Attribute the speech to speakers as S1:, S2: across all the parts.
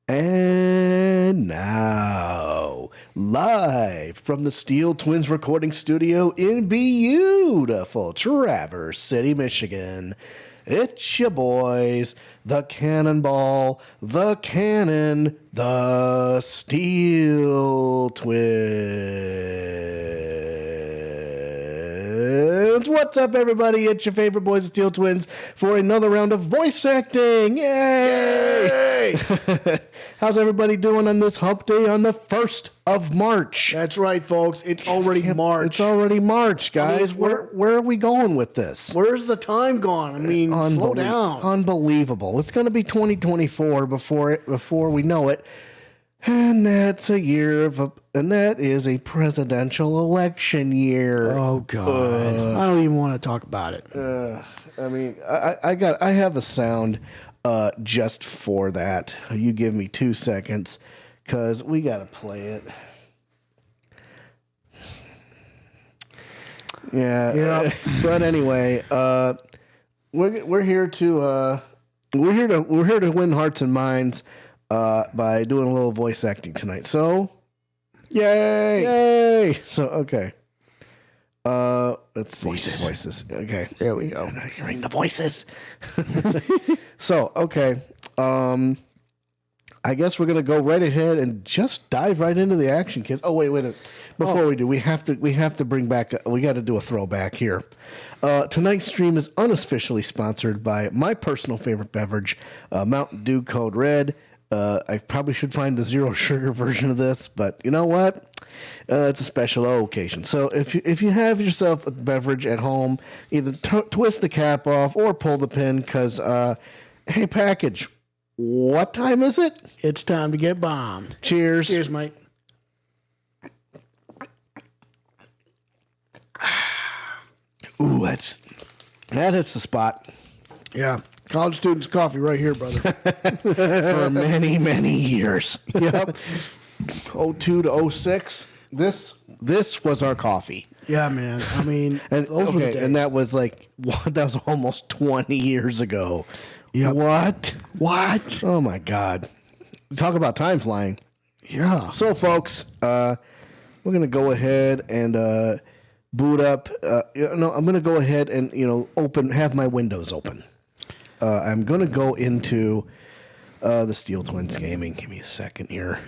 S1: And now, live from the Steel Twins recording studio in beautiful Traverse City, Michigan, it's your boys, the Cannonball, the Cannon, the Steel Twins. What's up, everybody? It's your favorite boys, the Steel Twins, for another round of voice acting. Yay! Yay! How's everybody doing on this hump day on the 1st of March?
S2: That's right, folks. It's already March.
S1: It's already March, guys. Where are we going with this?
S2: Where's the time gone? I mean, slow down.
S1: Unbelievable. It's going to be 2024 before we know it. And that's a year and that is a presidential election year.
S2: Oh God. I don't even want to talk about it.
S1: I mean, I have a sound just for that. You give me 2 seconds because we got to play it. Yeah. But anyway, we're here to win hearts and minds by doing a little voice acting tonight. So, yay! So, okay. Let's see. Voices. Okay.
S2: There we go.
S1: I'm not hearing the voices. So, okay. I guess we're gonna go right ahead and just dive right into the action, kids. Oh, wait. Before we do, we have to bring back. We got to do a throwback here. Tonight's stream is unofficially sponsored by my personal favorite beverage, Mountain Dew Code Red. I probably should find the zero sugar version of this, but you know what? It's a special occasion. So if you have yourself a beverage at home, either twist the cap off or pull the pin, because hey, package, what time is it?
S2: It's time to get bombed.
S1: Cheers.
S2: Cheers, mate.
S1: Ooh, that hits the spot.
S2: Yeah. College students' coffee right here, brother.
S1: For many, many years. Yep. 02 to 06. This was our coffee.
S2: Yeah, man. I mean,
S1: And
S2: those were the days.
S1: and that was that was almost 20 years ago.
S2: Yep.
S1: What? Oh my God. Talk about time flying.
S2: Yeah.
S1: So folks, we're going to go ahead and boot up. I'm going to go ahead and, have my windows open. I'm going to go into the Steel Twins gaming. Give me a second here.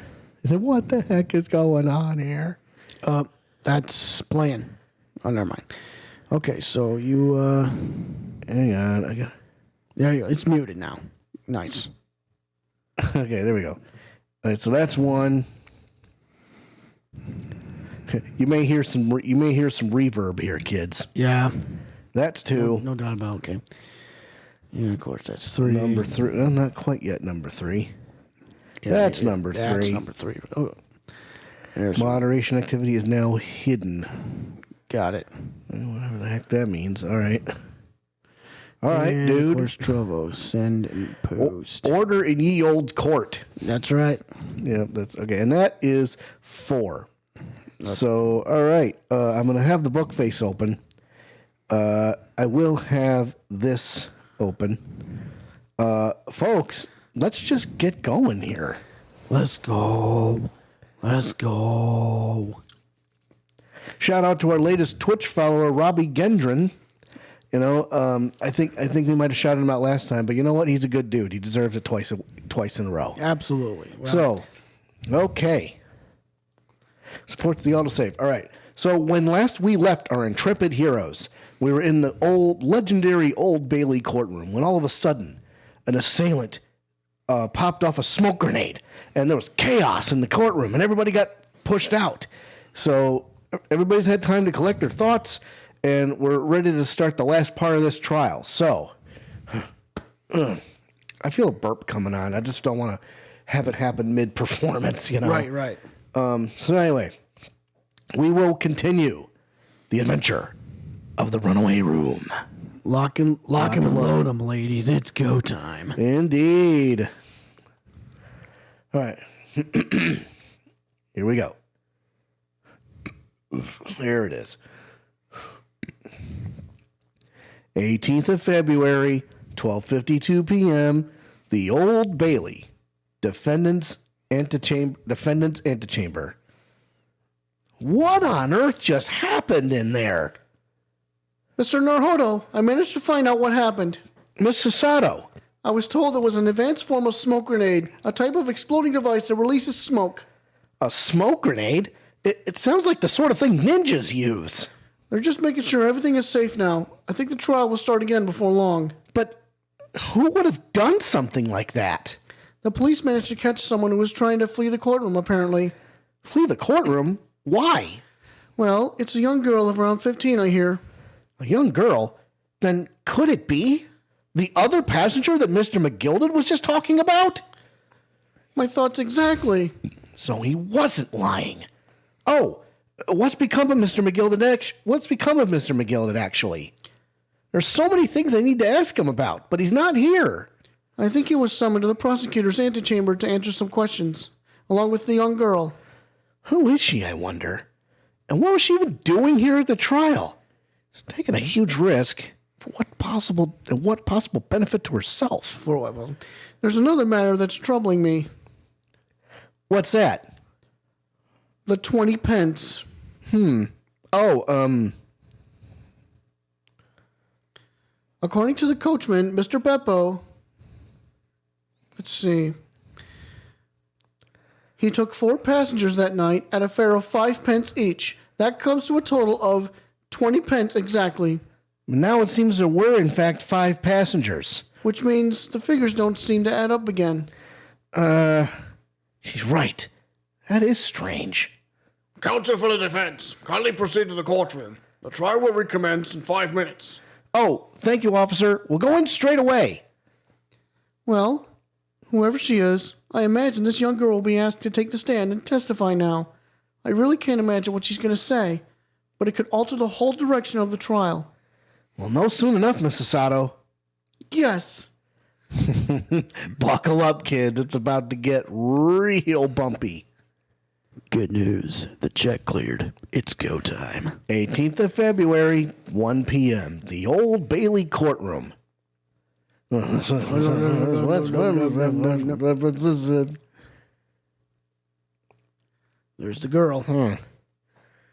S1: What the heck is going on here?
S2: That's playing. Oh, never mind. Okay, so you...
S1: Hang on.
S2: There you go. It's muted now. Nice.
S1: Okay, there we go. All right, so that's one. You may hear some reverb here, kids.
S2: Yeah.
S1: That's two.
S2: No doubt about it. Okay. Yeah, of course, that's three.
S1: Number three. Well, not quite yet. Number three. Yeah, that's number three.
S2: That's number three. Oh,
S1: moderation activity is now hidden.
S2: Got it.
S1: Whatever the heck that means. All right. All right, dude.
S2: Of course, Trovo, send and post.
S1: Order in ye old court.
S2: That's right.
S1: Yeah, that's okay. And that is 4. So, all right. I'm going to have the book face open. I will have this open. Folks, let's just get going here.
S2: Let's go.
S1: Shout out to our latest Twitch follower, Robbie Gendron. I think we might have shouted him out last time, but you know what? He's a good dude. He deserves it twice in a row.
S2: Absolutely. Right.
S1: So, okay. Supports the autosave. All right. So when last we left our intrepid heroes, we were in the legendary Old Bailey courtroom when all of a sudden an assailant popped off a smoke grenade, and there was chaos in the courtroom, and everybody got pushed out. So everybody's had time to collect their thoughts, and we're ready to start the last part of this trial. So I feel a burp coming on. I just don't want to have it happen mid-performance,
S2: Right.
S1: So anyway, we will continue the adventure of the runaway room.
S2: Lock and load them, ladies. It's go time.
S1: Indeed. All right. Here we go. There it is. 18th of February, 12:52 p.m., the Old Bailey. Defendant's antechamber. What on earth just happened in there?
S2: Mr. Naruhodo, I managed to find out what happened.
S1: Miss Sasato.
S2: I was told it was an advanced form of smoke grenade, a type of exploding device that releases smoke.
S1: A smoke grenade? It sounds like the sort of thing ninjas use.
S2: They're just making sure everything is safe now. I think the trial will start again before long.
S1: But who would have done something like that?
S2: The police managed to catch someone who was trying to flee the courtroom, apparently.
S1: Flee the courtroom? Why?
S2: Well, it's a young girl of around 15, I hear.
S1: A young girl? Then could it be the other passenger that Mr. McGilded was just talking about?
S2: My thoughts exactly.
S1: So he wasn't lying. Oh, what's become of Mr. McGilded, actually? There's so many things I need to ask him about, but he's not here.
S2: I think he was summoned to the prosecutor's antechamber to answer some questions, along with the young girl.
S1: Who is she, I wonder? And what was she even doing here at the trial? She's taking a huge risk. For what possible benefit to herself?
S2: There's another matter that's troubling me.
S1: What's that?
S2: The 20 pence. According to the coachman, Mr. Beppo, let's see. He took 4 passengers that night at a fare of 5 pence each. That comes to a total of 20 pence exactly.
S1: Now it seems there were, in fact, 5 passengers.
S2: Which means the figures don't seem to add up again.
S1: She's right. That is strange.
S3: Counsel for the defense, kindly proceed to the courtroom. The trial will recommence in 5 minutes.
S1: Oh, thank you, officer. We'll go in straight away.
S2: Well, whoever she is, I imagine this young girl will be asked to take the stand and testify now. I really can't imagine what she's going to say, but it could alter the whole direction of the trial.
S1: We'll know soon enough, Mrs. Sato.
S2: Yes.
S1: Buckle up, kids. It's about to get real bumpy.
S4: Good news. The check cleared. It's go time.
S1: 18th of February, 1 p.m. The Old Bailey courtroom.
S2: There's the girl.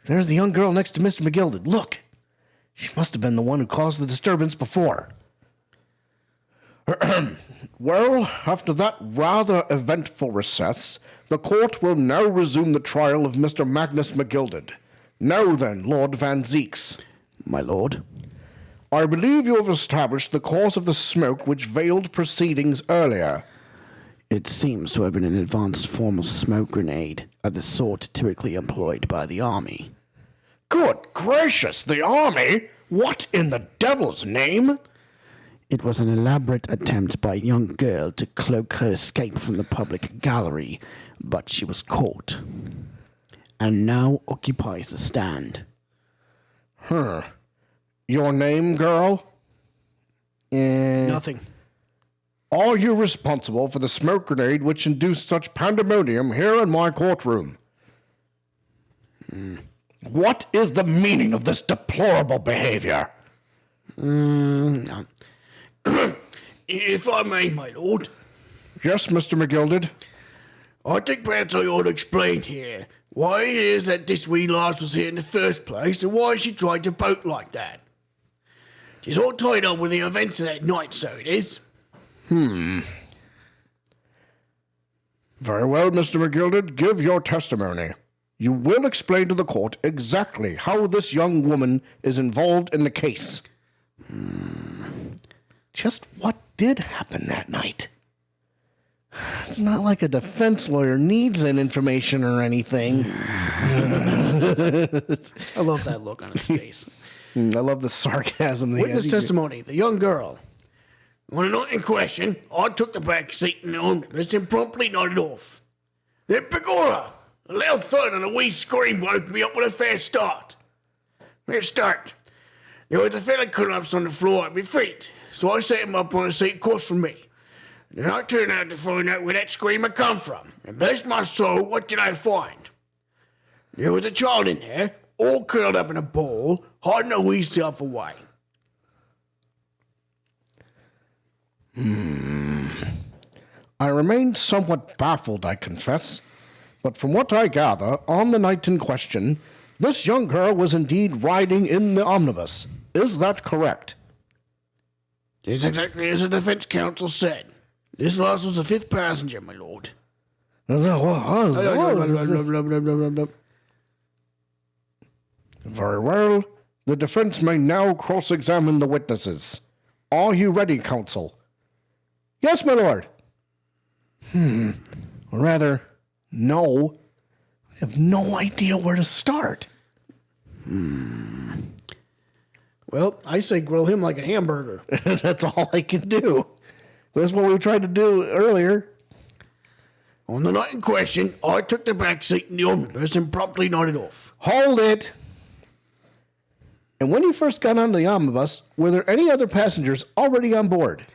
S1: There's the young girl next to Mr. McGilded. Look. She must have been the one who caused the disturbance before. Well, after that rather eventful recess, the court will now resume the trial of Mr. Magnus McGilded. Now then, Lord Van Zieks.
S4: My lord?
S1: I believe you have established the cause of the smoke which veiled proceedings earlier.
S4: It seems to have been an advanced form of smoke grenade, of the sort typically employed by the army.
S1: Good gracious, the army? What in the devil's name?
S4: It was an elaborate attempt by a young girl to cloak her escape from the public gallery, but she was caught, and now occupies the stand.
S1: Your name, girl?
S2: Nothing.
S1: Are you responsible for the smoke grenade which induced such pandemonium here in my courtroom? What is the meaning of this deplorable behavior?
S2: No.
S3: If I may, my lord,
S1: Yes, Mr. McGilded.
S3: I think perhaps I ought to explain here why it is that this wee lass was here in the first place and why she tried to vote like that. She's all tied up with the events of that night, so it is.
S1: Very well, Mr. McGilded. Give your testimony. You will explain to the court exactly how this young woman is involved in the case. Just what did happen that night? It's not like a defense lawyer needs that information or anything.
S2: I love that look on his face.
S1: I love the sarcasm.
S2: Witness testimony, the young girl.
S3: On the night in question, I took the back seat in the omnibus and promptly nodded off. Then begorra, a loud thud and a wee scream woke me up with a fair start. There was a fella collapsed on the floor at my feet, so I set him up on a seat across from me. Then I turned out to find out where that scream had come from, and bless my soul, what did I find? There was a child in there, all curled up in a ball, hiding her wee self away.
S1: I remained somewhat baffled, I confess. But from what I gather, on the night in question, this young girl was indeed riding in the omnibus. Is that correct?
S3: It's exactly as the defense counsel said. This last was the fifth passenger, my lord.
S1: Very well. The defense may now cross-examine the witnesses. Are you ready, counsel? Yes, my lord. Or rather, no. I have no idea where to start.
S2: Well, I say grill him like a hamburger.
S1: That's all I can do. That's what we tried to do earlier.
S3: On the night in question, I took the back seat in the omnibus and promptly nodded off.
S1: Hold it. And when you first got on the omnibus, were there any other passengers already on board?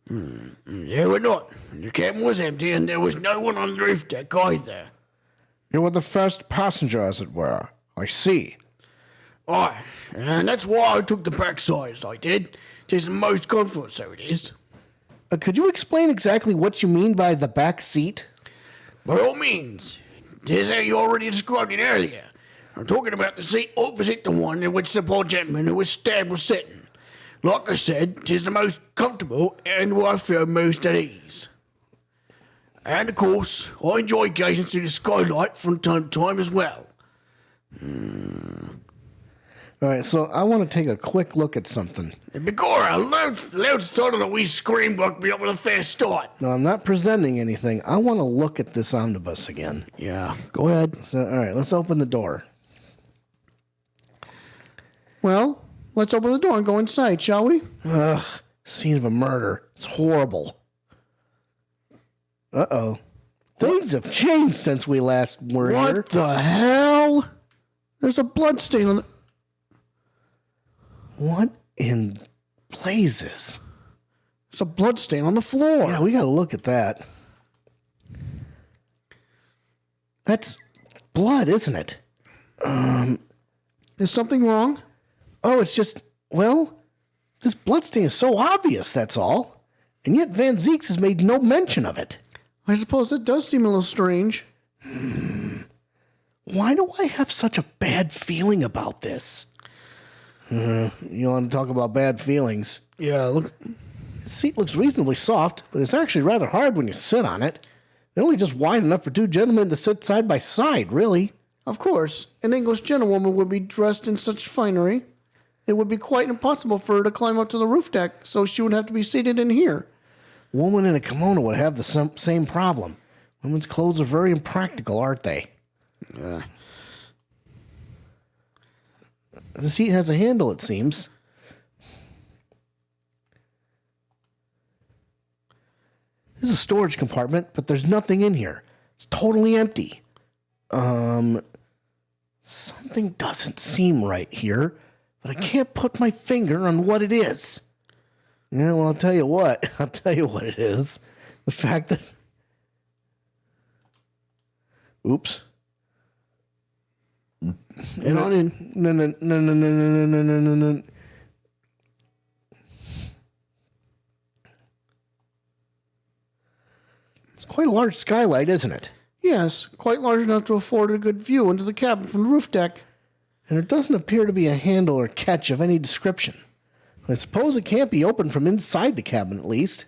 S3: There were not. The cabin was empty and there was no one on the roof deck either.
S1: You were the first passenger, as it were. I see.
S3: Aye, and that's why I took the back side as I did. Tis the most comfort, so it is.
S1: Could you explain exactly what you mean by the back seat?
S3: By all means. Tis how you already described it earlier. I'm talking about the seat opposite the one in which the poor gentleman who was stabbed was sitting. Like I said, 'tis the most comfortable and where I feel most at ease. And of course, I enjoy gazing through the skylight from time to time as well.
S1: All right, so I want to take a quick look at something.
S3: Begorra, a loud start and a wee scream woke me up with a fair start.
S1: No, I'm not presenting anything. I want to look at this omnibus again.
S2: Yeah, go ahead.
S1: So, all right, let's open the door.
S2: Well, let's open the door and go inside, shall we?
S1: Ugh, scene of a murder. It's horrible. Uh-oh. Things have changed since we last were here.
S2: What the hell? There's a blood stain on the...
S1: What in blazes?
S2: There's a blood stain on the floor.
S1: Yeah, we got to look at that. That's blood, isn't it?
S2: Is something wrong?
S1: Oh, it's just, well, this blood stain is so obvious, that's all. And yet Van Zieks has made no mention of it.
S2: I suppose it does seem a little strange.
S1: Why do I have such a bad feeling about this? You want to talk about bad feelings?
S2: Yeah, look.
S1: The seat looks reasonably soft, but it's actually rather hard when you sit on it. It's only just wide enough for two gentlemen to sit side by side, really.
S2: Of course, an English gentlewoman would be dressed in such finery. It would be quite impossible for her to climb up to the roof deck, so she would have to be seated in here.
S1: A woman in a kimono would have the same problem. Women's clothes are very impractical, aren't they?
S2: Yeah.
S1: The seat has a handle, it seems. This is a storage compartment, but there's nothing in here. It's totally empty. Something doesn't seem right here, but I can't put my finger on what it is. Yeah, well, I'll tell you what. I'll tell you what it is. The fact that... Oops.
S2: Get on in.
S1: No. It's quite a large skylight, isn't it?
S2: Yes, quite large enough to afford a good view into the cabin from the roof deck.
S1: And there doesn't appear to be a handle or catch of any description. I suppose it can't be opened from inside the cabin, at least.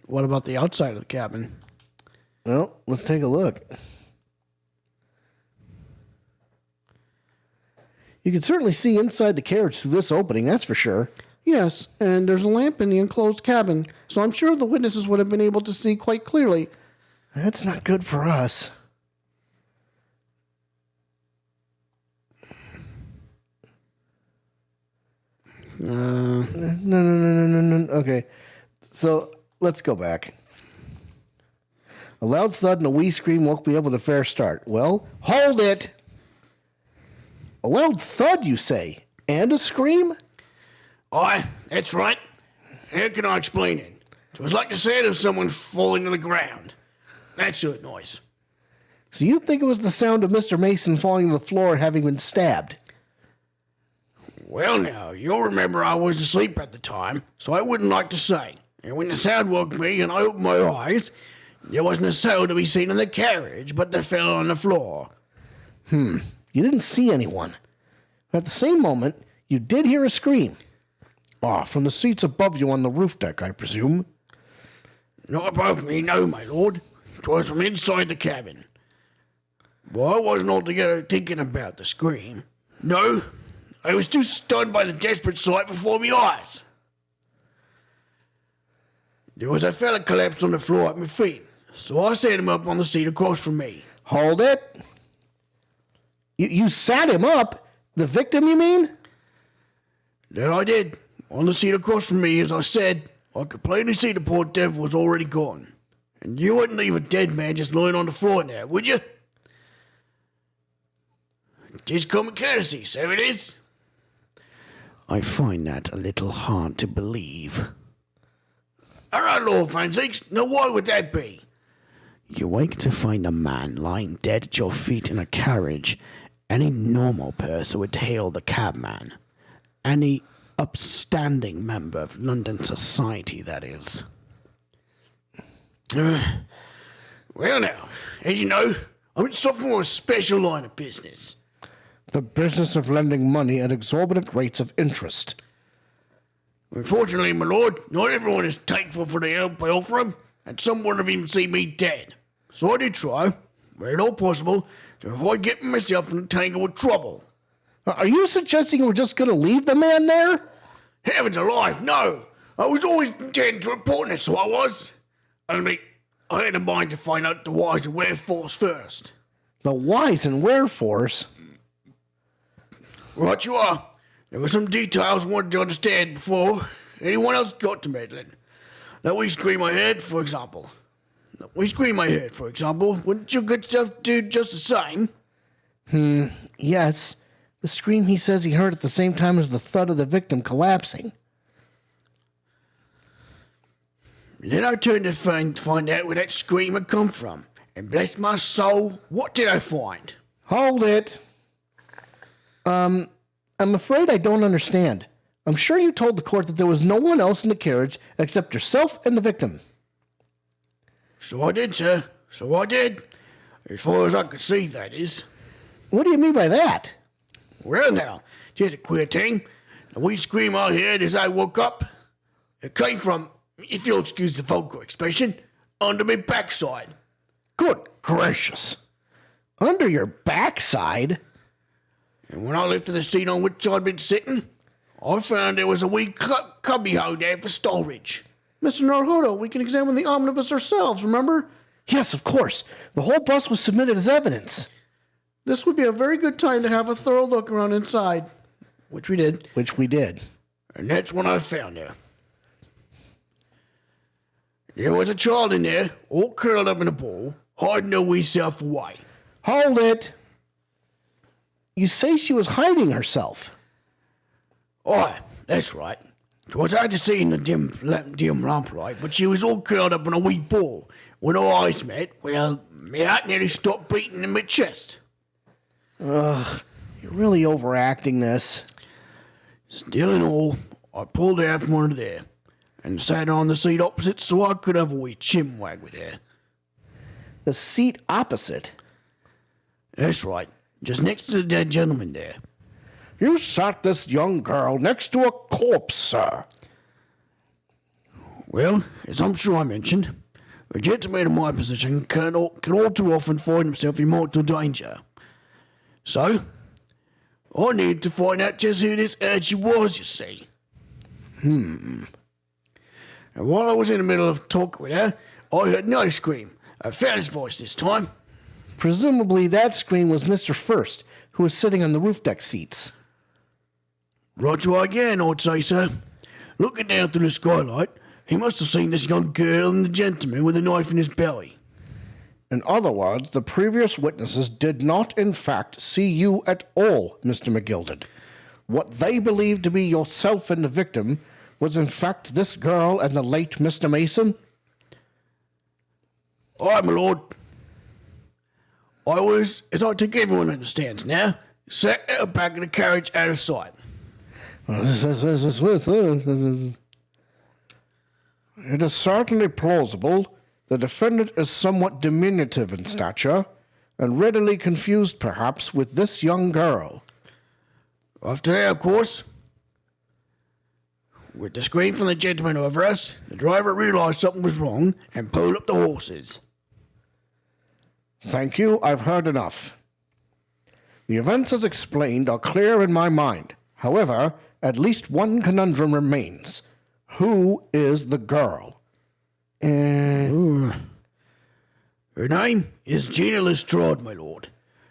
S2: What about the outside of the cabin?
S1: Well, let's take a look. You can certainly see inside the carriage through this opening, that's for sure.
S2: Yes, and there's a lamp in the enclosed cabin, so I'm sure the witnesses would have been able to see quite clearly.
S1: That's not good for us. No. Okay, so let's go back. A loud thud and a wee scream woke me up with a fair start. Well, hold it! A loud thud, you say? And a scream?
S3: Aye, that's right. How can I explain it? It was like the sound of someone falling to the ground. That sort of noise.
S1: So you think it was the sound of Mr. Mason falling to the floor having been stabbed?
S3: Well, now, you'll remember I was asleep at the time, so I wouldn't like to say. and when the sound woke me and I opened my eyes, there wasn't a soul to be seen in the carriage, but the fellow on the floor.
S1: You didn't see anyone. At the same moment, you did hear a scream. From the seats above you on the roof deck, I presume.
S3: Not above me, no, my lord. 'Twas from inside the cabin. Well, I wasn't altogether thinking about the scream. No, I was too stunned by the desperate sight before my eyes. There was a fella collapsed on the floor at my feet, so I set him up on the seat across from me.
S1: Hold it. You sat him up? The victim, you mean?
S3: That I did. On the seat across from me, as I said, I could plainly see the poor devil was already gone. And you wouldn't leave a dead man just lying on the floor now, would you? Just common courtesy, so it is.
S4: I find that a little hard to believe.
S3: All right, Lord Van Zieks, now why would that be?
S4: You wake to find a man lying dead at your feet in a carriage. Any normal person would hail the cabman. Any upstanding member of London society, that is.
S3: Well now, as you know, I'm in something of a special line of business.
S1: The business of lending money at exorbitant rates of interest.
S3: Unfortunately, my lord, not everyone is thankful for the help I offer them, and some wouldn't have even seen me dead. So I did try, where at all possible, to avoid getting myself in a tangle with trouble.
S1: Are you suggesting you were just going to leave the man there?
S3: Heavens alive, no! I was always intending to report it, so I was. Only, I had a mind to find out the whys and wherefores first.
S1: The whys and wherefores?
S3: Right you are. There were some details I wanted to understand before anyone else got to meddling. That we scream I heard, for example. Wouldn't your good stuff do just the same?
S1: Yes. The scream he says he heard at the same time as the thud of the victim collapsing.
S3: Then I turned to find out where that scream had come from. And bless my soul, what did I find?
S1: Hold it. I'm afraid I don't understand. I'm sure you told the court that there was no one else in the carriage except yourself and the victim.
S3: So I did, sir. So I did. As far as I could see, that is.
S1: What do you mean by that?
S3: Well now, just a queer thing. The wee scream I heard as I woke up, it came from, if you'll excuse the vulgar expression, under my backside.
S1: Good gracious. Under your backside?
S3: And when I lifted the seat on which I'd been sitting, I found there was a wee cubbyhole there for storage.
S2: Mr. Naruhodo, we can examine the omnibus ourselves, remember?
S1: Yes, of course. The whole bus was submitted as evidence.
S2: This would be a very good time to have a thorough look around inside.
S3: Which we did. And that's when I found her. There was a child in there, all curled up in a ball, hiding her wee self away.
S1: Hold it. You say she was hiding herself.
S3: Aye, that's right. 'Twas hard to see in the dim lamplight, but she was all curled up in a wee ball. When our eyes met, well, my heart nearly stopped beating in my chest.
S1: Ugh, you're really overacting this.
S3: Still in all, I pulled her out from under there and sat on the seat opposite so I could have a wee chinwag with her.
S1: The seat opposite?
S3: That's right, just next to the dead gentleman there.
S1: You sat this young girl next to a corpse, sir.
S3: Well, as I'm sure I mentioned, a gentleman in my position can all too often find himself in mortal danger. So, I needed to find out just who this urchin was, you see. And while I was in the middle of talking with her, I heard another scream, a fella's voice this time.
S1: Presumably that scream was Mr. First, who was sitting on the roof deck seats.
S3: Right you are again, I'd say, sir. Looking down through the skylight, he must have seen this young girl and the gentleman with a knife in his belly.
S1: In other words, the previous witnesses did not, in fact, see you at all, Mr. McGilded. What they believed to be yourself and the victim was, in fact, this girl and the late Mr. Mason?
S3: Aye, my lord. I was, as I think everyone understands now, sat at the back of the carriage out of sight.
S1: It is certainly plausible. The defendant is somewhat diminutive in stature, and readily confused, perhaps, with this young girl.
S3: After that, of course, with the scream from the gentleman over us, the driver realized something was wrong and pulled up the horses.
S1: Thank you, I've heard enough. The events as explained are clear in my mind. However, at least one conundrum remains. Who is the girl?
S3: Her name is Gina Lestrade, my lord.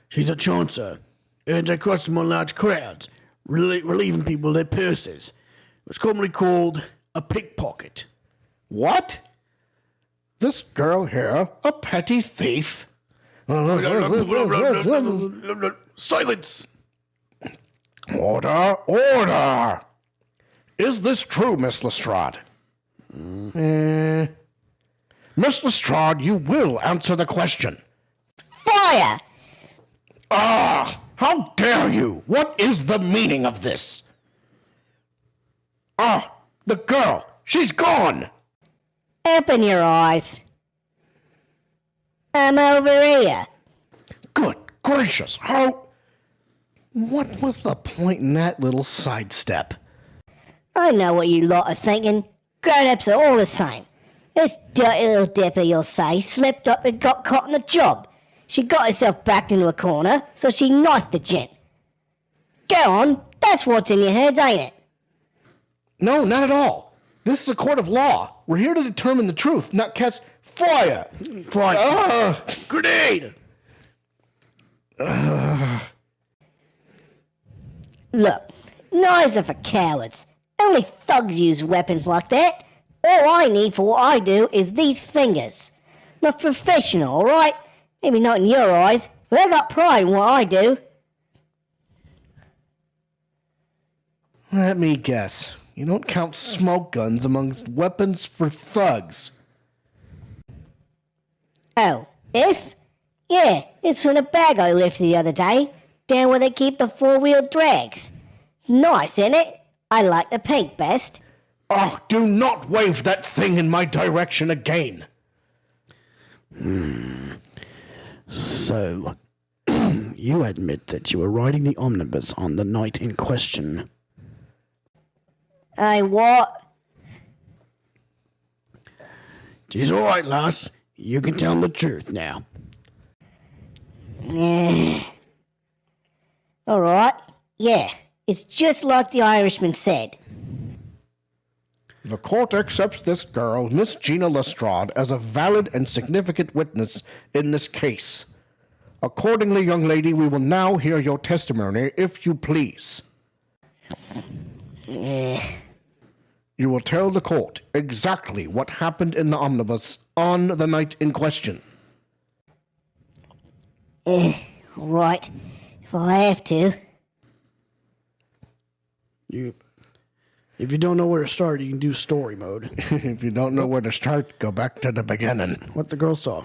S3: She's a chancer, earns her custom on large crowds, relieving people their purses. It's commonly called a pickpocket.
S1: What? This girl here, a petty thief?
S3: Silence!
S1: Order, order! Is this true, Miss Lestrade? Miss Lestrade, you will answer the question.
S5: Fire!
S1: Ah! How dare you? What is the meaning of this? Ah! The girl! She's gone!
S5: Open your eyes. I'm over here.
S1: Good gracious, how... What was the point in that little sidestep?
S5: I know what you lot are thinking. Grown-ups are all the same. This dirty little dipper, you'll say, slipped up and got caught in the job. She got herself backed into a corner, so she knifed the gent. Go on, that's what's in your heads, ain't it?
S1: No, not at all. This is a court of law. We're here to determine the truth, not catch fire.
S3: Fire! Grenade!
S5: Look, knives are for cowards. Only thugs use weapons like that. All I need for what I do is these fingers. Not professional, alright? Maybe not in your eyes, but I got pride in what I do.
S1: Let me guess. You don't count smoke guns amongst weapons for thugs.
S5: Oh, this? Yeah, it's from the bag I lifted the other day, down where they keep the four-wheel drags. Nice, isn't it? I like the pink best.
S1: Oh, do not wave that thing in my direction again.
S4: So, you admit that you were riding the omnibus on the night in question.
S5: I what?
S3: She's all right, lass. You can tell the truth now.
S5: Alright, yeah, it's just like the Irishman said.
S1: The court accepts this girl, Miss Gina Lestrade, as a valid and significant witness in this case. Accordingly, young lady, we will now hear your testimony, if you please. You will tell the court exactly what happened in the omnibus on the night in question.
S5: Alright, if I have to.
S4: If you don't know where to start, you can do story mode.
S1: If you don't know where to start, go back to the beginning.
S4: What the girl saw.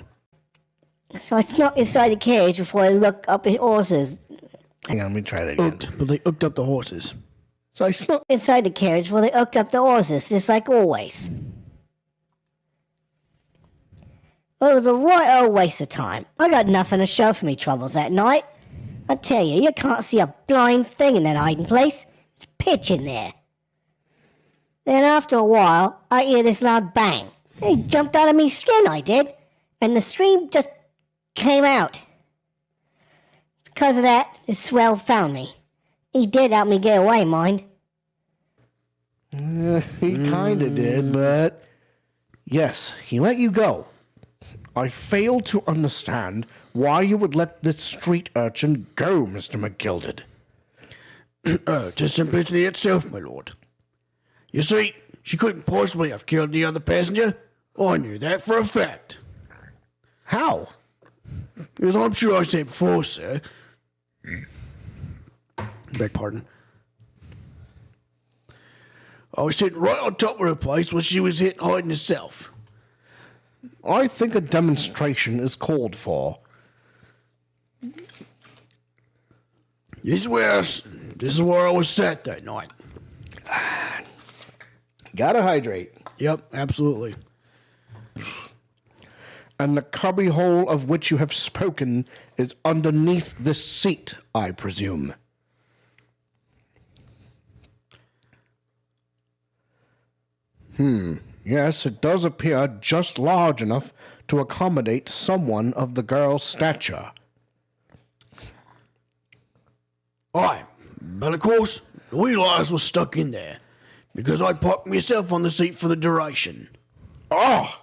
S5: So I snuck inside the carriage before I looked up at horses.
S1: Hang on, let me try that again.
S4: But they hooked up the horses.
S1: So I snuck...
S5: Inside the carriage before they hooked up the horses, just like always. Well, it was a right old waste of time. I got nothing to show for me troubles that night. I tell you, you can't see a blind thing in that hiding place. It's pitch in there. Then after a while, I hear this loud bang. He jumped out of me skin, I did. And the scream just came out. Because of that, the swell found me. He did help me get away, mind.
S1: He kinda did, but... Yes, he let you go. I fail to understand why you would let this street urchin go, Mr. McGilded.
S3: Just simplicity itself, my lord. You see, she couldn't possibly have killed the other passenger. I knew that for a fact.
S1: How?
S3: As I'm sure I said before, sir.
S4: Beg pardon.
S3: I was sitting right on top of her place when she was hiding herself.
S1: I think a demonstration is called for.
S3: This is where I was sat that night.
S1: Gotta hydrate.
S4: Yep, absolutely.
S1: And the cubbyhole of which you have spoken is underneath this seat, I presume. Yes, it does appear just large enough to accommodate someone of the girl's stature.
S3: Aye, but of course, the wheel eyes was stuck in there, because I parked myself on the seat for the duration.
S1: Oh!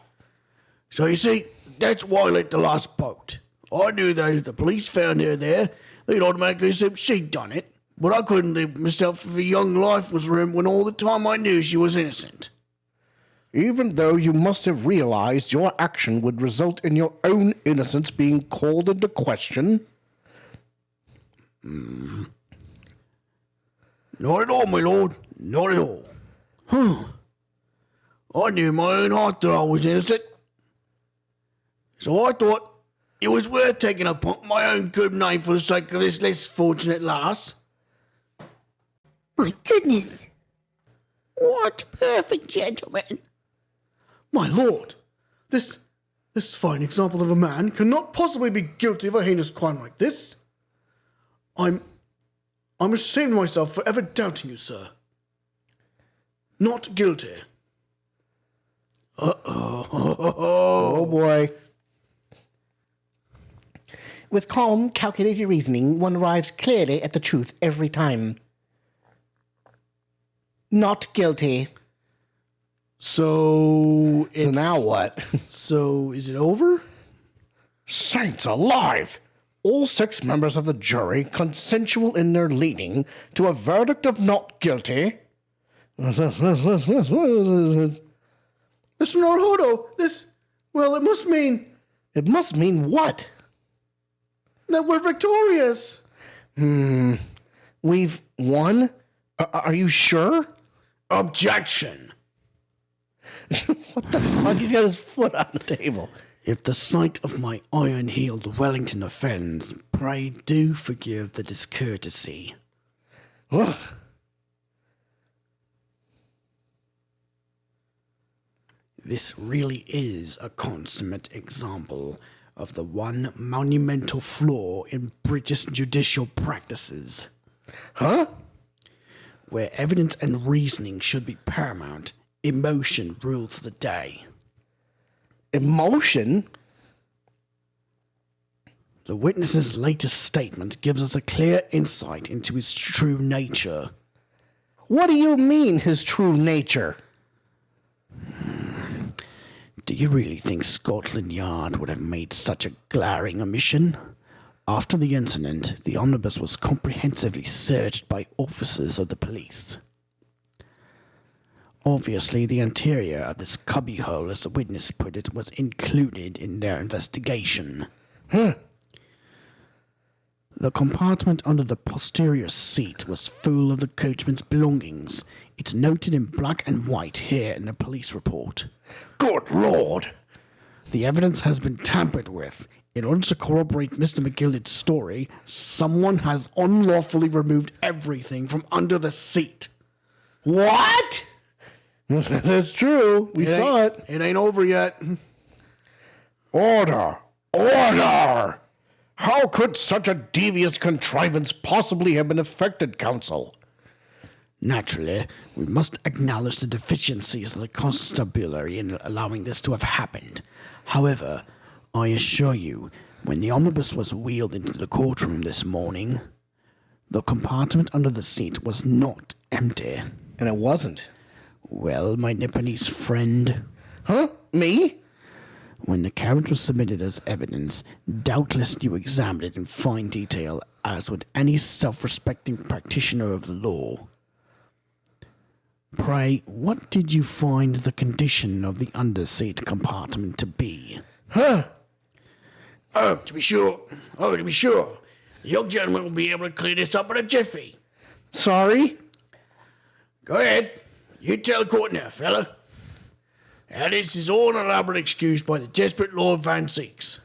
S3: So you see, that's why I let the last boat. I knew that if the police found her there, they'd automatically assume she'd done it, but I couldn't leave myself if a young life was ruined when all the time I knew she was innocent.
S1: Even though you must have realized your action would result in your own innocence being called into question?
S3: Not at all, my lord. Not at all. I knew in my own heart that I was innocent. So I thought it was worth taking upon my own good name for the sake of this less fortunate lass.
S5: My goodness.
S3: What perfect gentleman.
S2: My lord, this fine example of a man cannot possibly be guilty of a heinous crime like this. I'm ashamed of myself for ever doubting you, sir. Not guilty.
S1: Oh boy.
S6: With calm, calculated reasoning, one arrives clearly at the truth every time. Not guilty.
S3: So
S1: now what?
S3: So is it over?
S1: Saints alive! All 6 members of the jury consensual in their leaning to a verdict of not guilty.
S2: Mr. Naruhodo, it must mean
S1: It must mean what?
S2: that we're victorious.
S1: We've won? Are you sure?
S3: Objection.
S1: What the fuck? He's got his foot on the table.
S4: If the sight of my iron-heeled Wellington offends, pray do forgive the discourtesy.
S1: Ugh.
S4: This really is a consummate example of the one monumental flaw in British judicial practices.
S1: Huh?
S4: Where evidence and reasoning should be paramount, emotion rules the day.
S1: Emotion?
S4: The witness's latest statement gives us a clear insight into his true nature.
S1: What do you mean, his true nature?
S4: Do you really think Scotland Yard would have made such a glaring omission? After the incident, the omnibus was comprehensively searched by officers of the police. Obviously, the interior of this cubbyhole, as the witness put it, was included in their investigation.
S1: Huh?
S4: The compartment under the posterior seat was full of the coachman's belongings. It's noted in black and white here in the police report.
S1: Good Lord!
S4: The evidence has been tampered with. In order to corroborate Mr. McGillicuddy's story, someone has unlawfully removed everything from under the seat.
S1: What? That's true. We saw it.
S3: It ain't over yet.
S1: Order! Order! How could such a devious contrivance possibly have been effected, counsel?
S4: Naturally, we must acknowledge the deficiencies of the constabulary in allowing this to have happened. However, I assure you, when the omnibus was wheeled into the courtroom this morning, the compartment under the seat was not empty.
S1: And it wasn't.
S4: Well, my Nipponese friend,
S1: Huh? Me?
S4: when the carriage was submitted as evidence, doubtless you examined it in fine detail, as would any self-respecting practitioner of the law. Pray, what did you find the condition of the underseat compartment to be?
S1: Huh?
S3: Oh, to be sure. The young gentleman will be able to clear this up in a jiffy.
S1: Sorry?
S3: Go ahead. You tell the court now, fella. Now, this is all an elaborate excuse by the desperate Lord Van Zieks.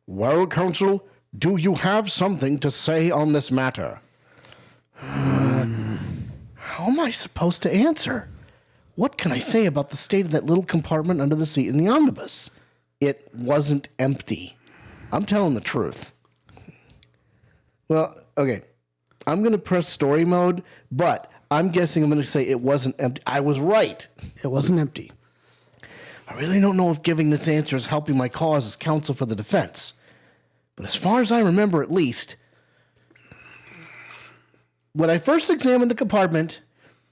S1: Well, counsel, do you have something to say on this matter? How How am I supposed to answer? What can I say about the state of that little compartment under the seat in the omnibus? It wasn't empty. I'm telling the truth. Well, okay. I'm going to press story mode, but I'm guessing I'm going to say it wasn't empty. I was right.
S4: It wasn't empty.
S1: I really don't know if giving this answer is helping my cause as counsel for the defense. But as far as I remember, at least, when I first examined the compartment,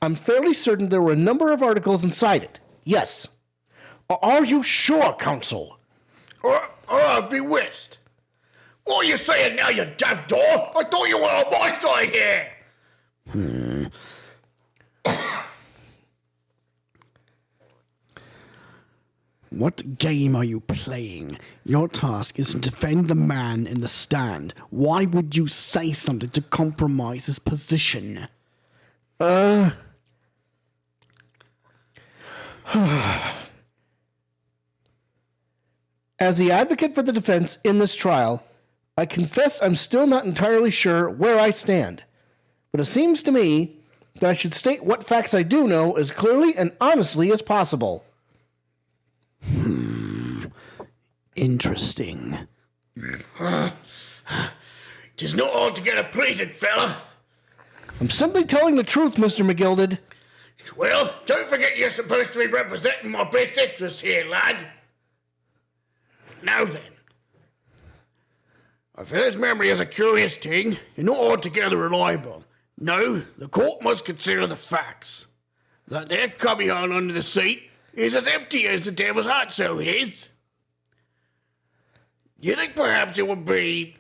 S1: I'm fairly certain there were a number of articles inside it. Yes.
S3: Are you sure, counsel? Be whist. What are you saying now, you deaf door? I thought you were on my side here.
S4: What game are you playing? Your task is to defend the man in the stand. Why would you say something to compromise his position?
S1: As the advocate for the defense in this trial, I confess I'm still not entirely sure where I stand. But it seems to me that I should state what facts I do know as clearly and honestly as possible.
S4: Interesting.
S3: Tis not altogether pleasing, fella.
S1: I'm simply telling the truth, Mr. McGilded.
S3: Well, don't forget you're supposed to be representing my best interests here, lad. Now then. A fella's memory is a curious thing, and not altogether reliable. No, the court must consider the facts. That there cubbyhole under the seat is as empty as the devil's heart, so it is. You think perhaps it would be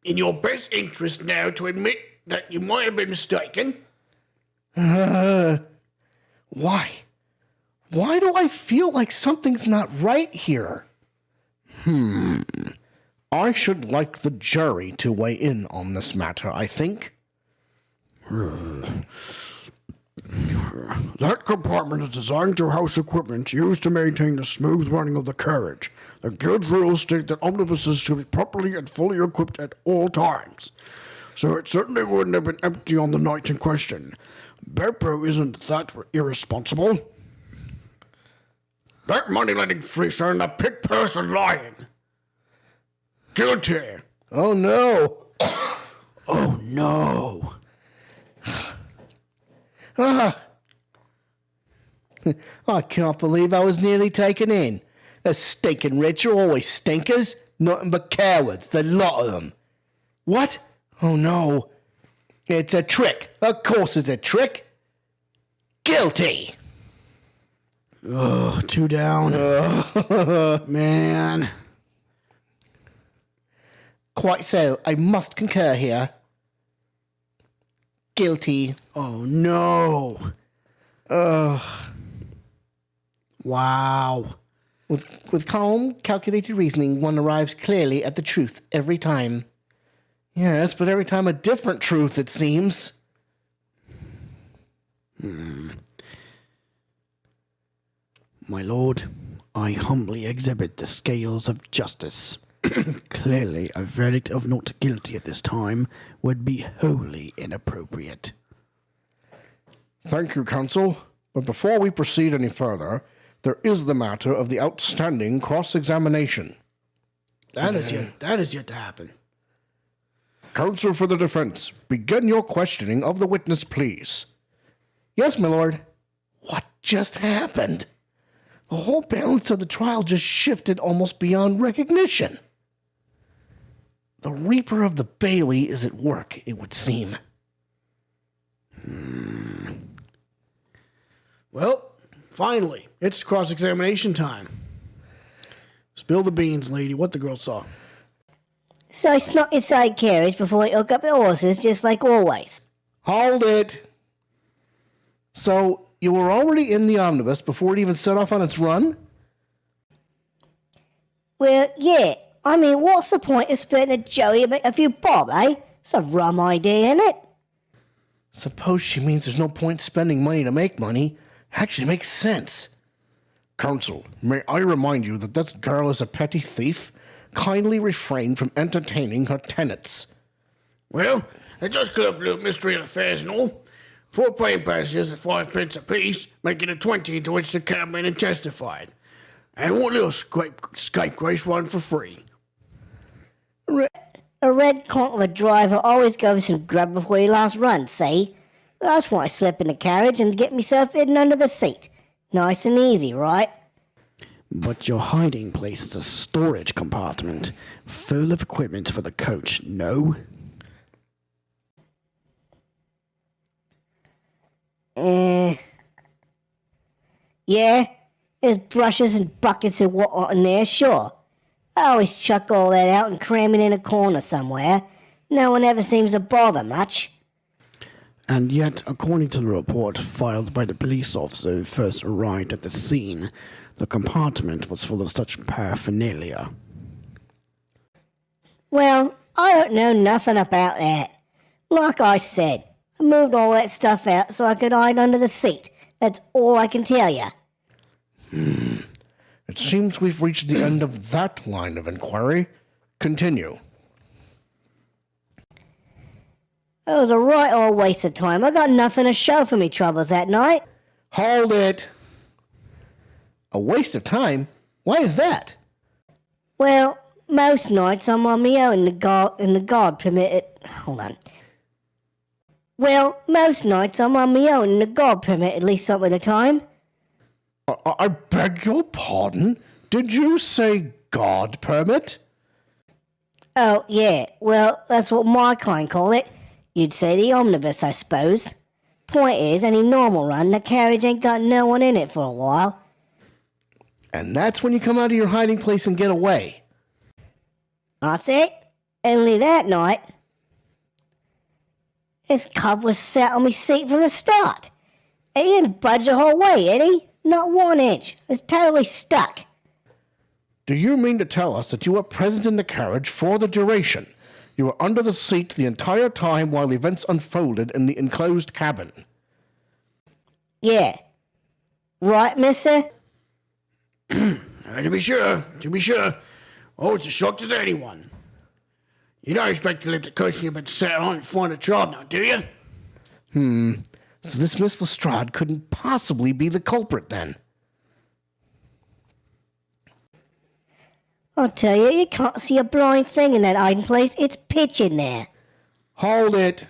S3: in your best interest now to admit that you might have been mistaken?
S1: Why? Why do I feel like something's not right here? I should like the jury to weigh in on this matter, I think.
S4: That compartment is designed to house equipment used to maintain the smooth running of the carriage. The guild rules state that omnibuses should be properly and fully equipped at all times. So it certainly wouldn't have been empty on the night in question. Beppo isn't that irresponsible.
S3: That money-lending fleecer and the pit person lying. Guilty.
S1: Oh, no.
S4: Oh, no.
S1: I can't believe I was nearly taken in. The stinking rich are always stinkers. Nothing but cowards, the lot of them. What? Oh, no. It's a trick. Of course it's a trick. Guilty.
S4: Oh, 2 down. Man.
S1: Quite so. I must concur here. Guilty.
S4: Oh, no. Wow.
S1: With calm, calculated reasoning, one arrives clearly at the truth every time. Yes, but every time a different truth, it seems.
S4: My lord, I humbly exhibit the scales of justice. Clearly, a verdict of not guilty at this time would be wholly inappropriate.
S1: Thank you, counsel. But before we proceed any further, there is the matter of the outstanding cross-examination.
S4: That is yet to happen.
S1: Counsel for the defense, begin your questioning of the witness, please. Yes, my lord. What just happened? The whole balance of the trial just shifted almost beyond recognition. The Reaper of the Bailey is at work, it would seem.
S2: Well, finally, it's cross-examination time. Spill the beans, lady. What the girl saw.
S5: So I snuck inside carriage before I hook up the horses, just like always.
S1: Hold it. So, you were already in the omnibus before it even set off on its run?
S5: Well, yeah. I mean, what's the point of spending a joey to make a few bob, eh? It's a rum idea, isn't it?
S1: Suppose she means there's no point spending money to make money. Actually makes sense. Counsel, may I remind you that this girl is a petty thief? Kindly refrain from entertaining her tenants.
S3: Well, it does clear up a little mystery and affairs and all. 4 paying passengers at 5p apiece, making it 20, into which the cabman had testified. And one little scapegrace one for free.
S5: A red conch of a driver always goes some grub before he last runs, see? That's why I slip in the carriage and get myself hidden under the seat. Nice and easy, right?
S4: But your hiding place is a storage compartment full of equipment for the coach, no?
S5: Yeah, there's brushes and buckets of water in there, sure. I always chuck all that out and cram it in a corner somewhere. No one ever seems to bother much.
S4: And yet, according to the report filed by the police officer who first arrived at the scene, the compartment was full of such paraphernalia.
S5: Well, I don't know nothing about that. Like I said, I moved all that stuff out so I could hide under the seat. That's all I can tell you.
S1: It seems we've reached the end of that line of inquiry. Continue.
S5: It was a right old waste of time. I got nothing to show for me troubles that night.
S1: Hold it. A waste of time? Why is that?
S5: Well, most nights I'm on my own and the guard permitted... Hold on. Well, most nights I'm on my own and the guard permit at least some of the time.
S1: I beg your pardon? Did you say guard permit?
S5: Oh, yeah. Well, that's what my kind call it. You'd say the omnibus, I suppose. Point is, any normal run, the carriage ain't got no one in it for a while.
S1: And that's when you come out of your hiding place and get away.
S5: That's it. Only that night. This cub was sat on me seat from the start. He didn't budge the whole way, did he? Not 1 inch. I was totally stuck.
S1: Do you mean to tell us that you were present in the carriage for the duration? You were under the seat the entire time while events unfolded in the enclosed cabin?
S5: Yeah. Right, mister?
S3: To be sure. Oh, it's as shocked as anyone. You don't expect to let the cushion you've been sat on and find a job now, do you?
S1: So this Miss Lestrade couldn't possibly be the culprit then.
S5: I'll tell you, you can't see a blind thing in that hiding place. It's pitch in there.
S1: Hold it.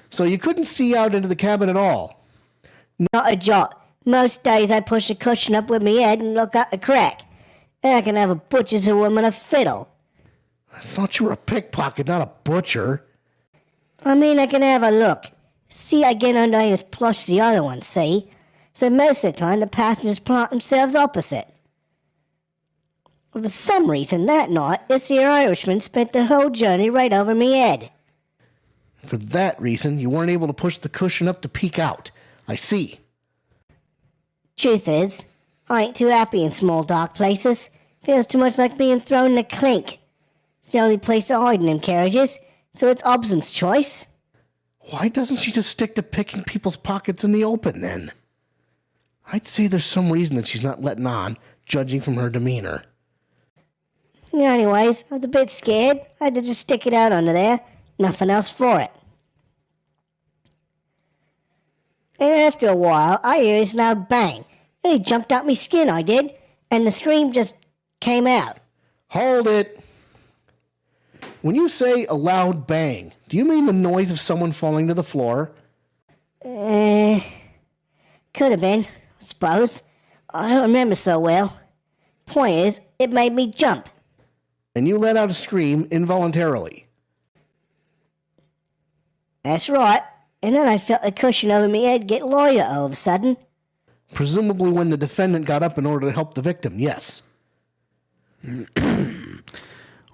S1: So you couldn't see out into the cabin at all?
S5: Not a jot. Most days I push a cushion up with me head and look out the crack. And I can have a butcher's a woman a fiddle.
S1: I thought you were a pickpocket, not a butcher.
S5: I mean, I can have a look. See, I get under as plush the other one, see? So most of the time the passengers plant themselves opposite. For some reason that night, this here Irishman spent the whole journey right over me head.
S1: For that reason, you weren't able to push the cushion up to peek out. I see.
S5: Truth is, I ain't too happy in small dark places. Feels too much like being thrown in a clink. It's the only place to hide in them carriages, so it's Hobson's choice.
S1: Why doesn't she just stick to picking people's pockets in the open, then? I'd say there's some reason that she's not letting on, judging from her demeanor.
S5: Anyways, I was a bit scared. I had to just stick it out under there. Nothing else for it. And after a while, I hear this loud bang. And he jumped out my skin, I did. And the scream just came out.
S1: Hold it. When you say a loud bang, do you mean the noise of someone falling to the floor?
S5: Could have been, I suppose. I don't remember so well. Point is, it made me jump.
S1: And you let out a scream involuntarily.
S5: That's right. And then I felt the cushion over my head get lighter all of a sudden.
S1: Presumably when the defendant got up in order to help the victim, yes.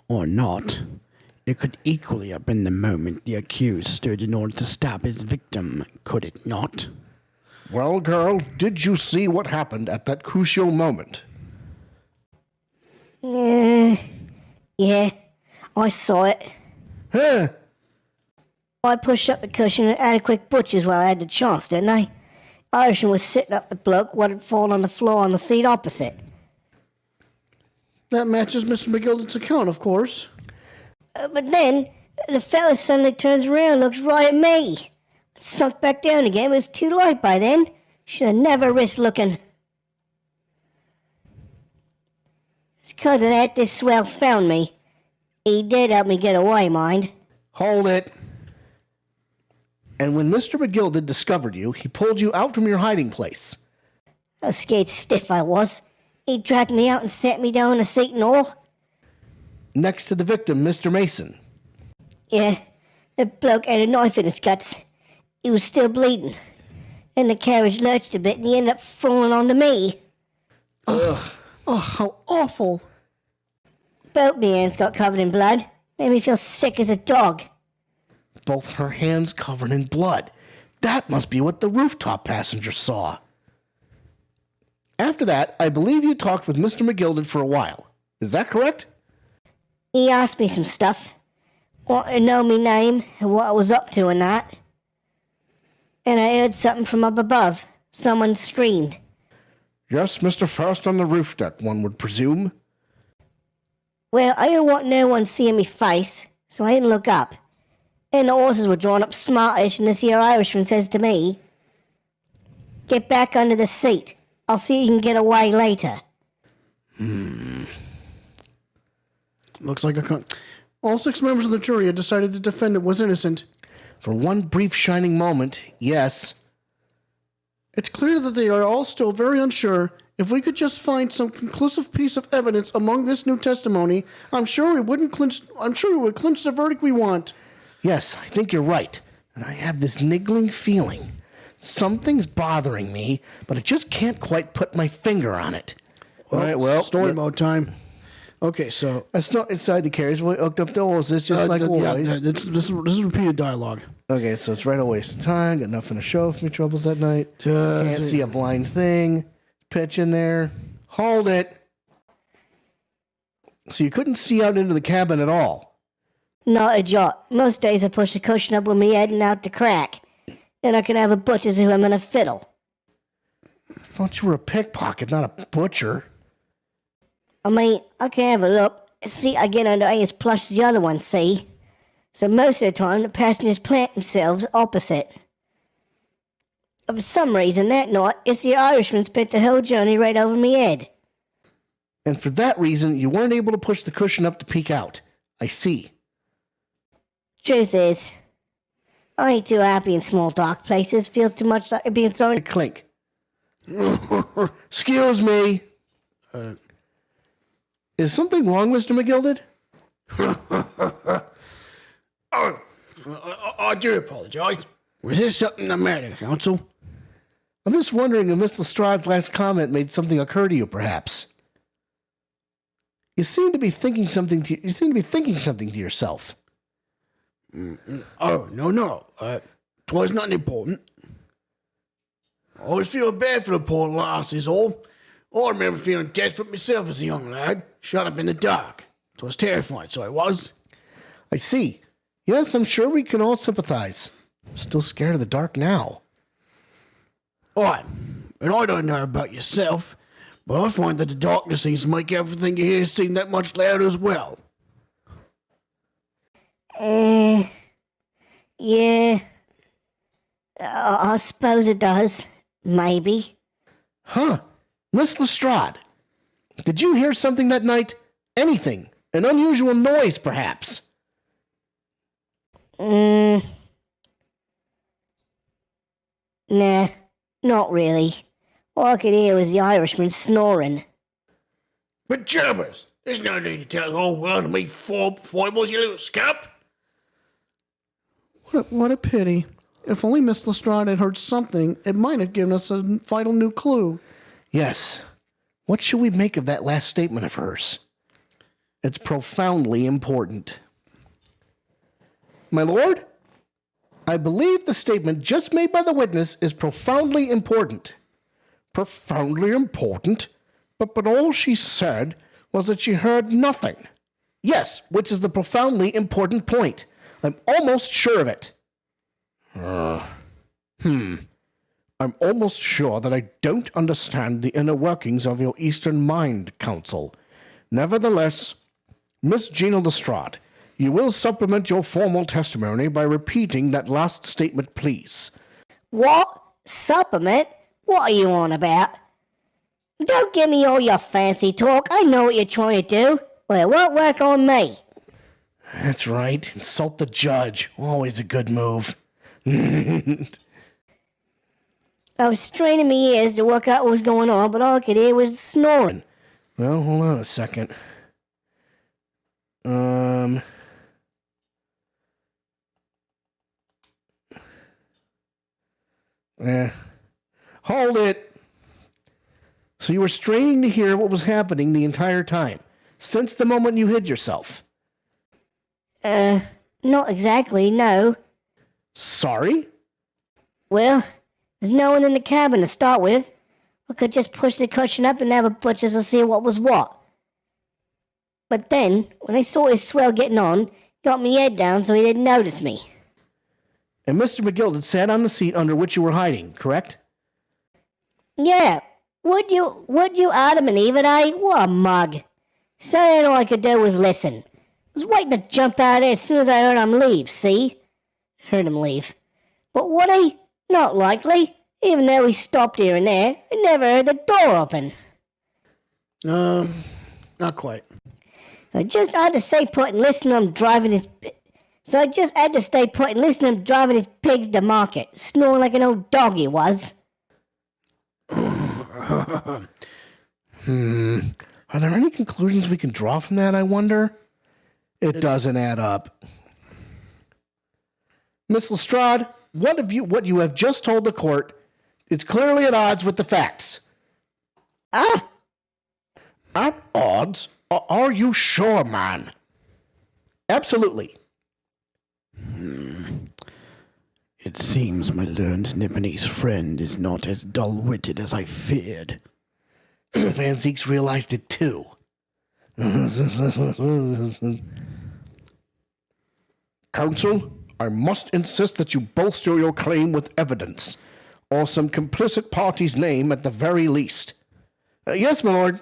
S4: Or not. It could equally have been the moment the accused stood in order to stab his victim, could it not?
S1: Well, girl, did you see what happened at that crucial moment?
S5: Yeah, I saw it.
S1: Huh?
S5: I pushed up the cushion and had a quick butcher's while I had the chance, didn't I? Irishman was sitting up the bloke what had fallen on the floor on the seat opposite.
S2: That matches Mr. McGilden's account, of course.
S5: But then, the fella suddenly turns around and looks right at me. Sunk back down again. It was too light by then. Should have never risked looking. It's 'cause of that this swell found me. He did help me get away, mind.
S1: Hold it. And when Mr. McGilden discovered you, he pulled you out from your hiding place.
S5: How scared stiff I was. He dragged me out and sat me down in a seat and all.
S1: Next to the victim, Mr. Mason.
S5: Yeah, the bloke had a knife in his guts. He was still bleeding. And the carriage lurched a bit and he ended up falling onto me.
S2: Oh, how awful.
S5: Both my hands got covered in blood. Made me feel sick as a dog.
S1: Both her hands covered in blood. That must be what the rooftop passenger saw. After that, I believe you talked with Mr. McGilden for a while. Is that correct?
S5: He asked me some stuff. Wanted to know me name and what I was up to and that. And I heard something from up above. Someone screamed.
S1: Yes, Mr. First on the roof deck, one would presume.
S5: Well, I didn't want no one seeing me face, so I didn't look up. And the horses were drawn up smartish, and this here Irishman says to me, "Get back under the seat. I'll see you can get away later."
S2: Looks like all 6 members of the jury had decided the defendant was innocent.
S1: For one brief shining moment, yes.
S2: It's clear that they are all still very unsure. If we could just find some conclusive piece of evidence among this new testimony, I'm sure we would clinch the verdict we want.
S1: Yes, I think you're right. And I have this niggling feeling. Something's bothering me, but I just can't quite put my finger on it.
S2: All
S1: right, well,
S2: story mode time. Okay, so
S1: It's not inside the carriage. We hooked up the horses just like always.
S2: yeah, this is repeated dialogue.
S1: Okay, so it's right a waste of time. Got nothing to show for me troubles that night. Can't see a blind thing. Pitch in there. Hold it. So you couldn't see out into the cabin at all.
S5: Not a jot. Most days I push the cushion up with me head and out the crack. Then I can have a butcher's who I'm in a fiddle.
S1: I thought you were a pickpocket, not a butcher.
S5: I mean, I can have a look. See, I get under as plush as the other one, see? So most of the time, the passengers plant themselves opposite. But for some reason, that night, it's the Irishman spent the whole journey right over me head.
S1: And for that reason, you weren't able to push the cushion up to peek out. I see.
S5: Truth is, I ain't too happy in small dark places. Feels too much like being thrown.
S1: Clink. Excuse me. Is something wrong, Mr. McGilden?
S3: I do apologise. Was there something the matter, counsel?
S1: I'm just wondering if Miss Lestrade's last comment made something occur to you, perhaps. You seem to be thinking something to yourself.
S3: Oh, no. 'Twas nothing important. I always feel bad for the poor lass, is all. I remember feeling desperate myself as a young lad, shut up in the dark. 'Twas terrifying, so I was.
S1: I see. Yes, I'm sure we can all sympathize. I'm still scared of the dark now.
S3: Aye, and I don't know about yourself, but I find that the darkness seems to make everything you hear seem that much louder as well.
S5: Yeah. I suppose it does. Maybe.
S1: Huh. Miss Lestrade, did you hear something that night? Anything? An unusual noise, perhaps?
S5: Nah, not really. All I could hear was the Irishman snoring.
S3: But Jubbers, there's no need to tell the whole world to me foibles, you little scamp.
S2: What a pity. If only Miss Lestrade had heard something, it might have given us a vital new clue.
S1: Yes. What should we make of that last statement of hers? It's profoundly important. My lord, I believe the statement just made by the witness is profoundly important. Profoundly important? But all she said was that she heard nothing. Yes, which is the profoundly important point. I'm almost sure of it. I'm almost sure that I don't understand the inner workings of your Eastern mind, counsel. Nevertheless, Miss Gina Lestrade, You will supplement your formal testimony by repeating that last statement, please.
S5: What? Supplement? What are you on about? Don't give me all your fancy talk. I know what you're trying to do. Well, it won't work on me.
S1: That's right. Insult the judge. Always a good move.
S5: I was straining my ears to work out what was going on, but all I could hear was snoring.
S1: Well, hold on a second. Hold it. So you were straining to hear what was happening the entire time, since the moment you hid yourself.
S5: Not exactly, no.
S1: Sorry?
S5: Well, there's no one in the cabin to start with. I could just push the cushion up and have a butcher's to see what was what. But then, when I saw his swell getting on, got me head down so he didn't notice me.
S1: And Mr. McGill had sat on the seat under which you were hiding, correct?
S5: Yeah, would you Adam and Eve, What a mug. So all I could do was listen. I was waiting to jump out there as soon as I heard him leave, see? Heard him leave. But would he? Not likely. Even though he stopped here and there, I never heard the door open.
S2: Not quite.
S5: So I just had to stay put and listen to him driving his... So I just had to stay put and listen to him driving his pigs to market, snoring like an old dog he was.
S1: Are there any conclusions we can draw from that, I wonder? It doesn't add up. Miss Lestrade, what you have just told the court is clearly at odds with the facts.
S5: Ah!
S1: At odds? Are you sure, man? Absolutely.
S4: It seems my learned Nipponese friend is not as dull-witted as I feared.
S1: Van Zieks realized it too. Counsel, I must insist that you bolster your claim with evidence, or some complicit party's name at the very least. Yes, my lord.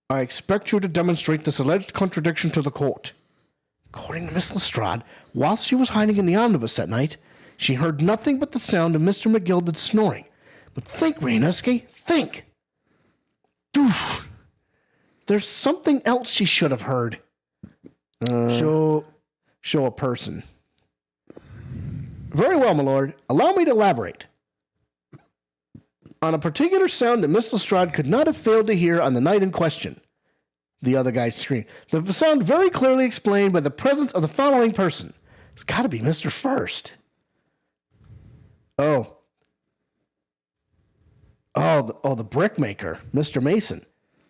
S1: I expect you to demonstrate this alleged contradiction to the court. According to Miss Lestrade, whilst she was hiding in the omnibus that night, she heard nothing but the sound of Mr. McGilded's snoring. But think, Ryunoske, think. Oof. There's something else she should have heard. Show a person. Very well, my lord. Allow me to elaborate. On a particular sound that Miss Lestrade could not have failed to hear on the night in question. The other guy screamed. The sound very clearly explained by the presence of the following person. It's got to be Mr. First. Oh, the brickmaker, Mr. Mason.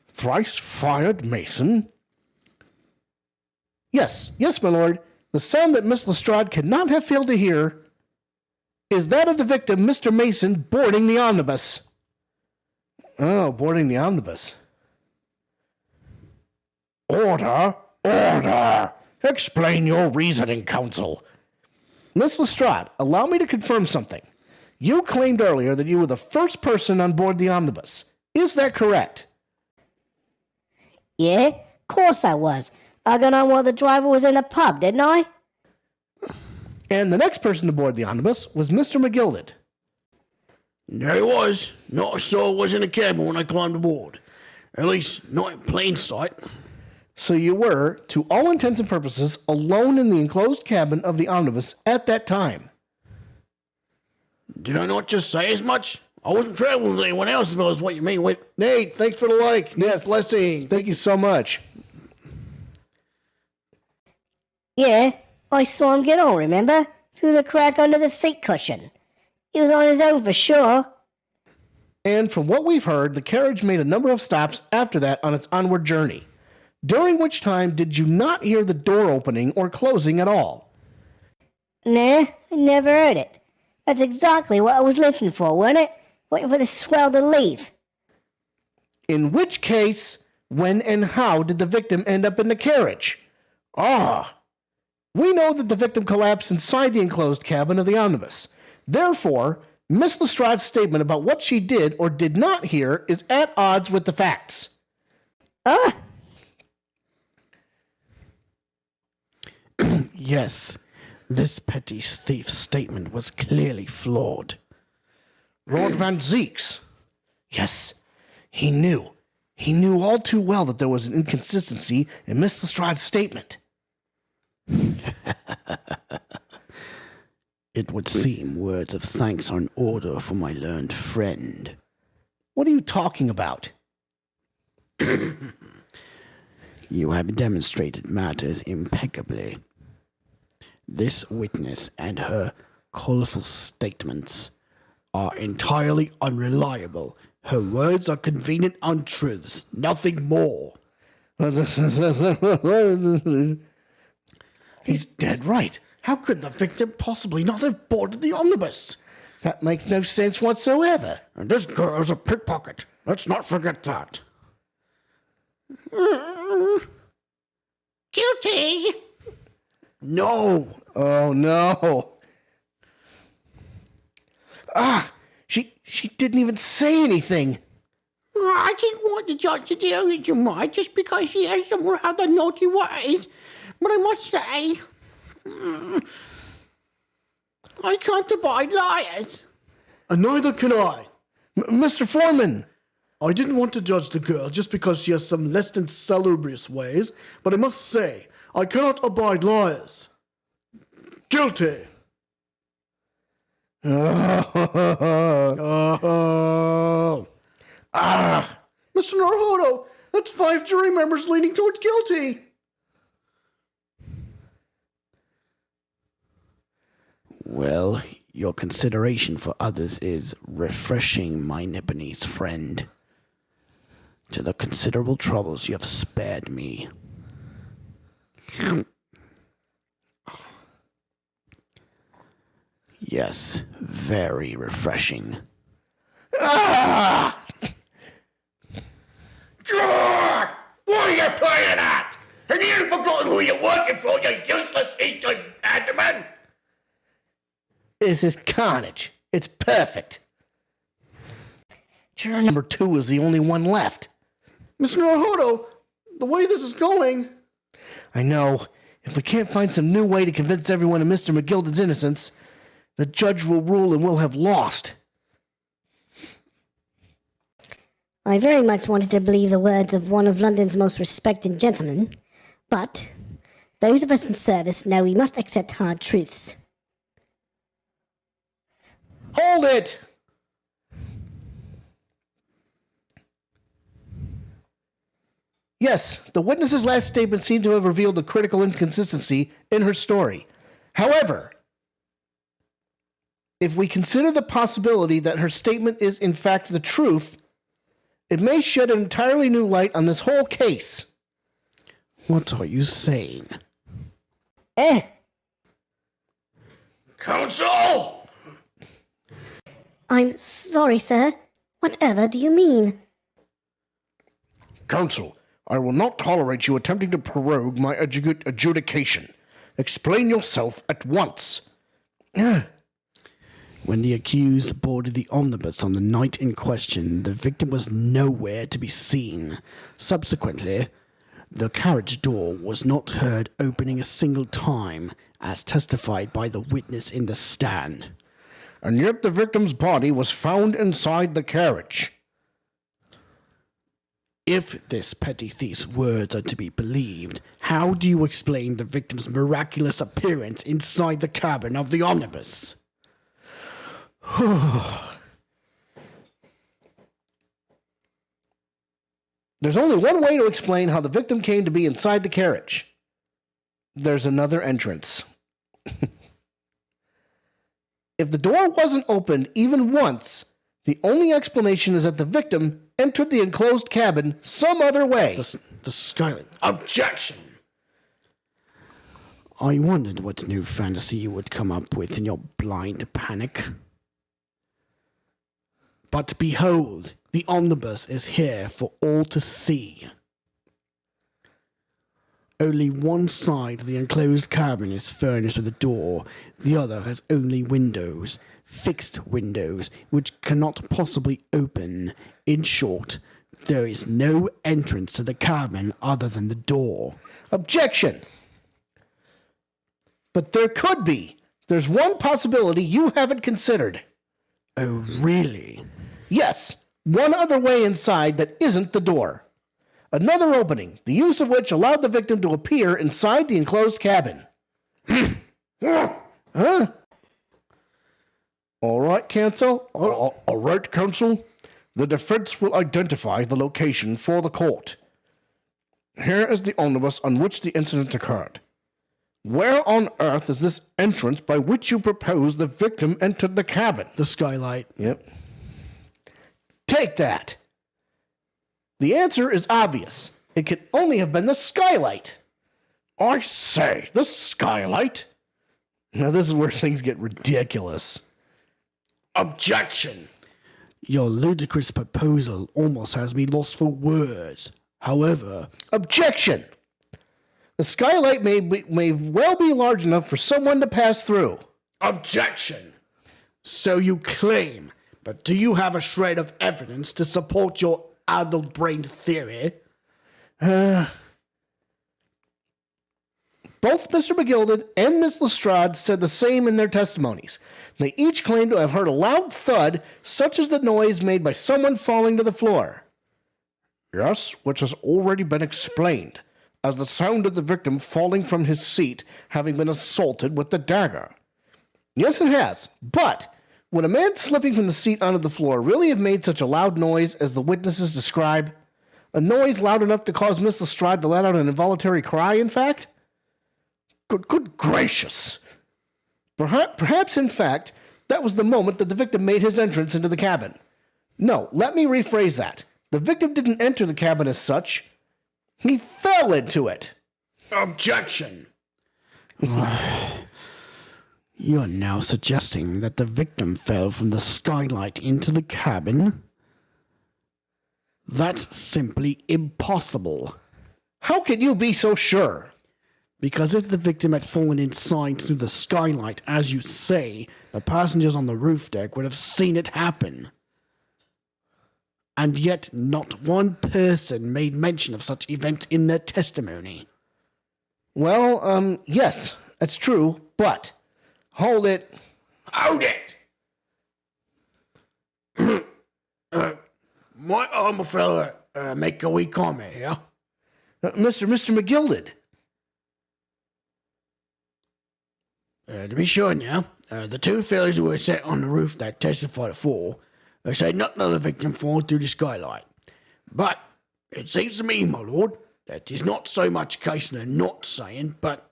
S1: Thrice-fired Mason? Yes, my lord. The sound that Miss Lestrade cannot have failed to hear is that of the victim, Mr. Mason, boarding the omnibus. Oh, boarding the omnibus. Order! Explain your reasoning, counsel. Miss Lestrade, allow me to confirm something. You claimed earlier that you were the first person on board the omnibus. Is that correct?
S5: Yeah, of course I was. I got on while the driver was in the pub, didn't I?
S1: And the next person to board the omnibus was Mr. McGilded.
S3: There he was. Not a soul was in the cabin when I climbed aboard. At least, not in plain sight.
S1: So you were, to all intents and purposes, alone in the enclosed cabin of the omnibus at that time.
S3: Did I not just say as much? I wasn't traveling with anyone else if I was what you mean with.
S2: Nate, thanks for the like.
S1: Yes.
S2: Blessing.
S1: Thank you so much.
S5: Yeah, I saw him get on, remember? Through the crack under the seat cushion. He was on his own for sure.
S1: And from what we've heard, the carriage made a number of stops after that on its onward journey. During which time did you not hear the door opening or closing at all?
S5: Nah, I never heard it. That's exactly what I was listening for, wasn't it? Waiting for the swell to leave.
S1: In which case, when and how did the victim end up in the carriage? We know that the victim collapsed inside the enclosed cabin of the omnibus. Therefore, Miss Lestrade's statement about what she did or did not hear is at odds with the facts.
S4: Yes, this petty thief's statement was clearly flawed.
S1: Lord Van Zieks. Yes, he knew. He knew all too well that there was an inconsistency in Mr. Lestrade's statement.
S4: It would seem words of thanks are in order for my learned friend.
S1: What are you talking about?
S4: You have demonstrated matters impeccably. This witness and her colorful statements are entirely unreliable. Her words are convenient untruths, nothing more.
S1: He's dead right. How could the victim possibly not have boarded the omnibus? That makes no sense whatsoever.
S3: And this girl's a pickpocket. Let's not forget that.
S2: Guilty!
S4: No!
S1: Oh, no. She didn't even say anything.
S2: I didn't want the judge to deal with you, Mike, just because she has some rather naughty ways. But I must say, I can't abide liars.
S7: And neither can I.
S1: Mr. Foreman.
S7: I didn't want to judge the girl just because she has some less than salubrious ways, but I must say, I cannot abide liars. Guilty.
S1: Oh.
S7: Mr. Naruhodo, that's 5 jury members leaning towards guilty.
S4: Well, your consideration for others is refreshing, my Nipponese friend. To the considerable troubles you have spared me. Yes, very refreshing.
S3: God! What are you playing at? Have you forgotten who you're working for, you useless eastern adamant?
S1: This is carnage. It's perfect. Juror number 2 is the only one left.
S7: Mr. Naruhodo, the way this is going...
S1: I know. If we can't find some new way to convince everyone of Mr. McGilden's innocence, the judge will rule and we'll have lost.
S5: I very much wanted to believe the words of one of London's most respected gentlemen, but those of us in service know we must accept hard truths.
S1: Hold it! Yes, the witness's last statement seemed to have revealed a critical inconsistency in her story. However, if we consider the possibility that her statement is in fact the truth, it may shed an entirely new light on this whole case.
S4: What are you saying?
S3: Counsel!
S5: I'm sorry, sir. Whatever do you mean?
S1: Counsel, I will not tolerate you attempting to prorogue my adjudication. Explain yourself at once.
S4: When the accused boarded the omnibus on the night in question, the victim was nowhere to be seen. Subsequently, the carriage door was not heard opening a single time, as testified by the witness in the stand.
S1: And yet the victim's body was found inside the carriage.
S4: If this petty thief's words are to be believed, how do you explain the victim's miraculous appearance inside the cabin of the omnibus?
S1: There's only one way to explain how the victim came to be inside the carriage. There's another entrance. If the door wasn't opened even once, the only explanation is that the victim entered the enclosed cabin some other way.
S4: The sky.
S3: Objection!
S4: I wondered what new fantasy you would come up with in your blind panic. But behold, the omnibus is here for all to see. Only one side of the enclosed cabin is furnished with a door, the other has only windows, fixed windows, which cannot possibly open. In short, there is no entrance to the cabin other than the door.
S1: Objection! But there could be. There's one possibility you haven't considered.
S4: Oh, really?
S1: Yes, one other way inside that isn't the door. Another opening, the use of which allowed the victim to appear inside the enclosed cabin. Huh? All right, counsel. All right, counsel. The defense will identify the location for the court. Here is the omnibus on which the incident occurred. Where on earth is this entrance by which you propose the victim entered the cabin?
S4: The skylight.
S1: Yep. Take that. The answer is obvious. It could only have been the skylight. I say, the skylight? Now this is where things get ridiculous.
S3: Objection.
S4: Your ludicrous proposal almost has me lost for words. However...
S1: Objection! The skylight may well be large enough for someone to pass through.
S3: Objection.
S4: So you claim, but do you have a shred of evidence to support your addle-brained theory?
S1: Both Mr. McGilded and Miss Lestrade said the same in their testimonies. They each claimed to have heard a loud thud, such as the noise made by someone falling to the floor. Yes, which has already been explained, as the sound of the victim falling from his seat, having been assaulted with the dagger. Yes, it has, but would a man slipping from the seat onto the floor really have made such a loud noise as the witnesses describe? A noise loud enough to cause Miss Lestrade to let out an involuntary cry, in fact? Good gracious. Perhaps, in fact, that was the moment that the victim made his entrance into the cabin. No, let me rephrase that. The victim didn't enter the cabin as such. He fell into it.
S3: Objection.
S4: You're now suggesting that the victim fell from the skylight into the cabin? That's simply impossible.
S1: How can you be so sure?
S4: Because if the victim had fallen inside through the skylight, as you say, the passengers on the roof deck would have seen it happen. And yet not one person made mention of such event in their testimony.
S1: Well, yes, that's true, but hold it.
S3: Hold it! Might I, my fella, make a wee comment here?
S1: Mr. McGilded.
S3: To be sure now, the two fellas who were sat on the roof that testified before, they said nothing of the victim falling through the skylight. But it seems to me, my lord, that is not so much a case of them not saying, but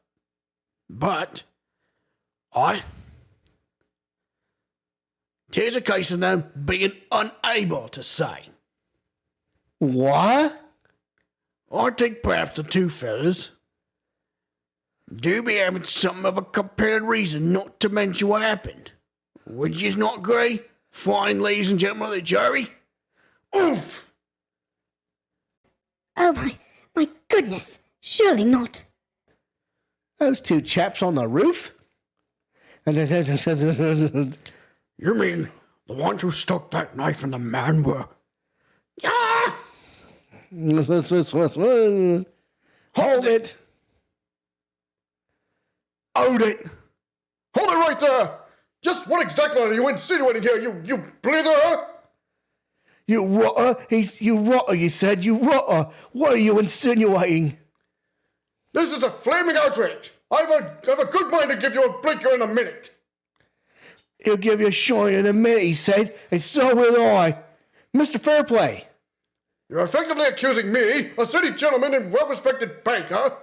S3: tis a case of them being unable to say.
S1: What?
S3: I think perhaps the two fellas do be having something of a compelling reason not to mention what happened. Would you not agree, fine ladies and gentlemen of the jury? Oof!
S5: Oh, my goodness. Surely not.
S1: Those two chaps on the roof?
S3: You mean the ones who stuck that knife in the man were... Yeah!
S1: Hold it.
S7: Hold it! Hold it right there! Just what exactly are you insinuating here, you blither?
S1: You rotter. You rotter, you said. You rotter. What are you insinuating?
S7: This is a flaming outrage! I've a good mind to give you a blinker in a minute.
S1: He'll give you a shine in a minute, he said, and so will I. Mr. Fairplay.
S7: You're effectively accusing me, a city gentleman and well-respected banker,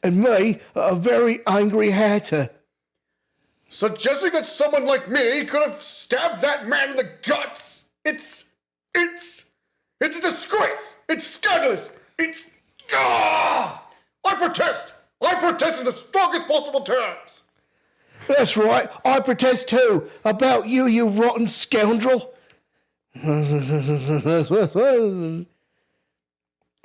S1: And me, a very angry hatter.
S7: suggesting that someone like me could have stabbed that man in the guts. It's a disgrace. It's scandalous. I protest. I protest in the strongest possible terms.
S1: That's right, I protest too. About you, you rotten scoundrel.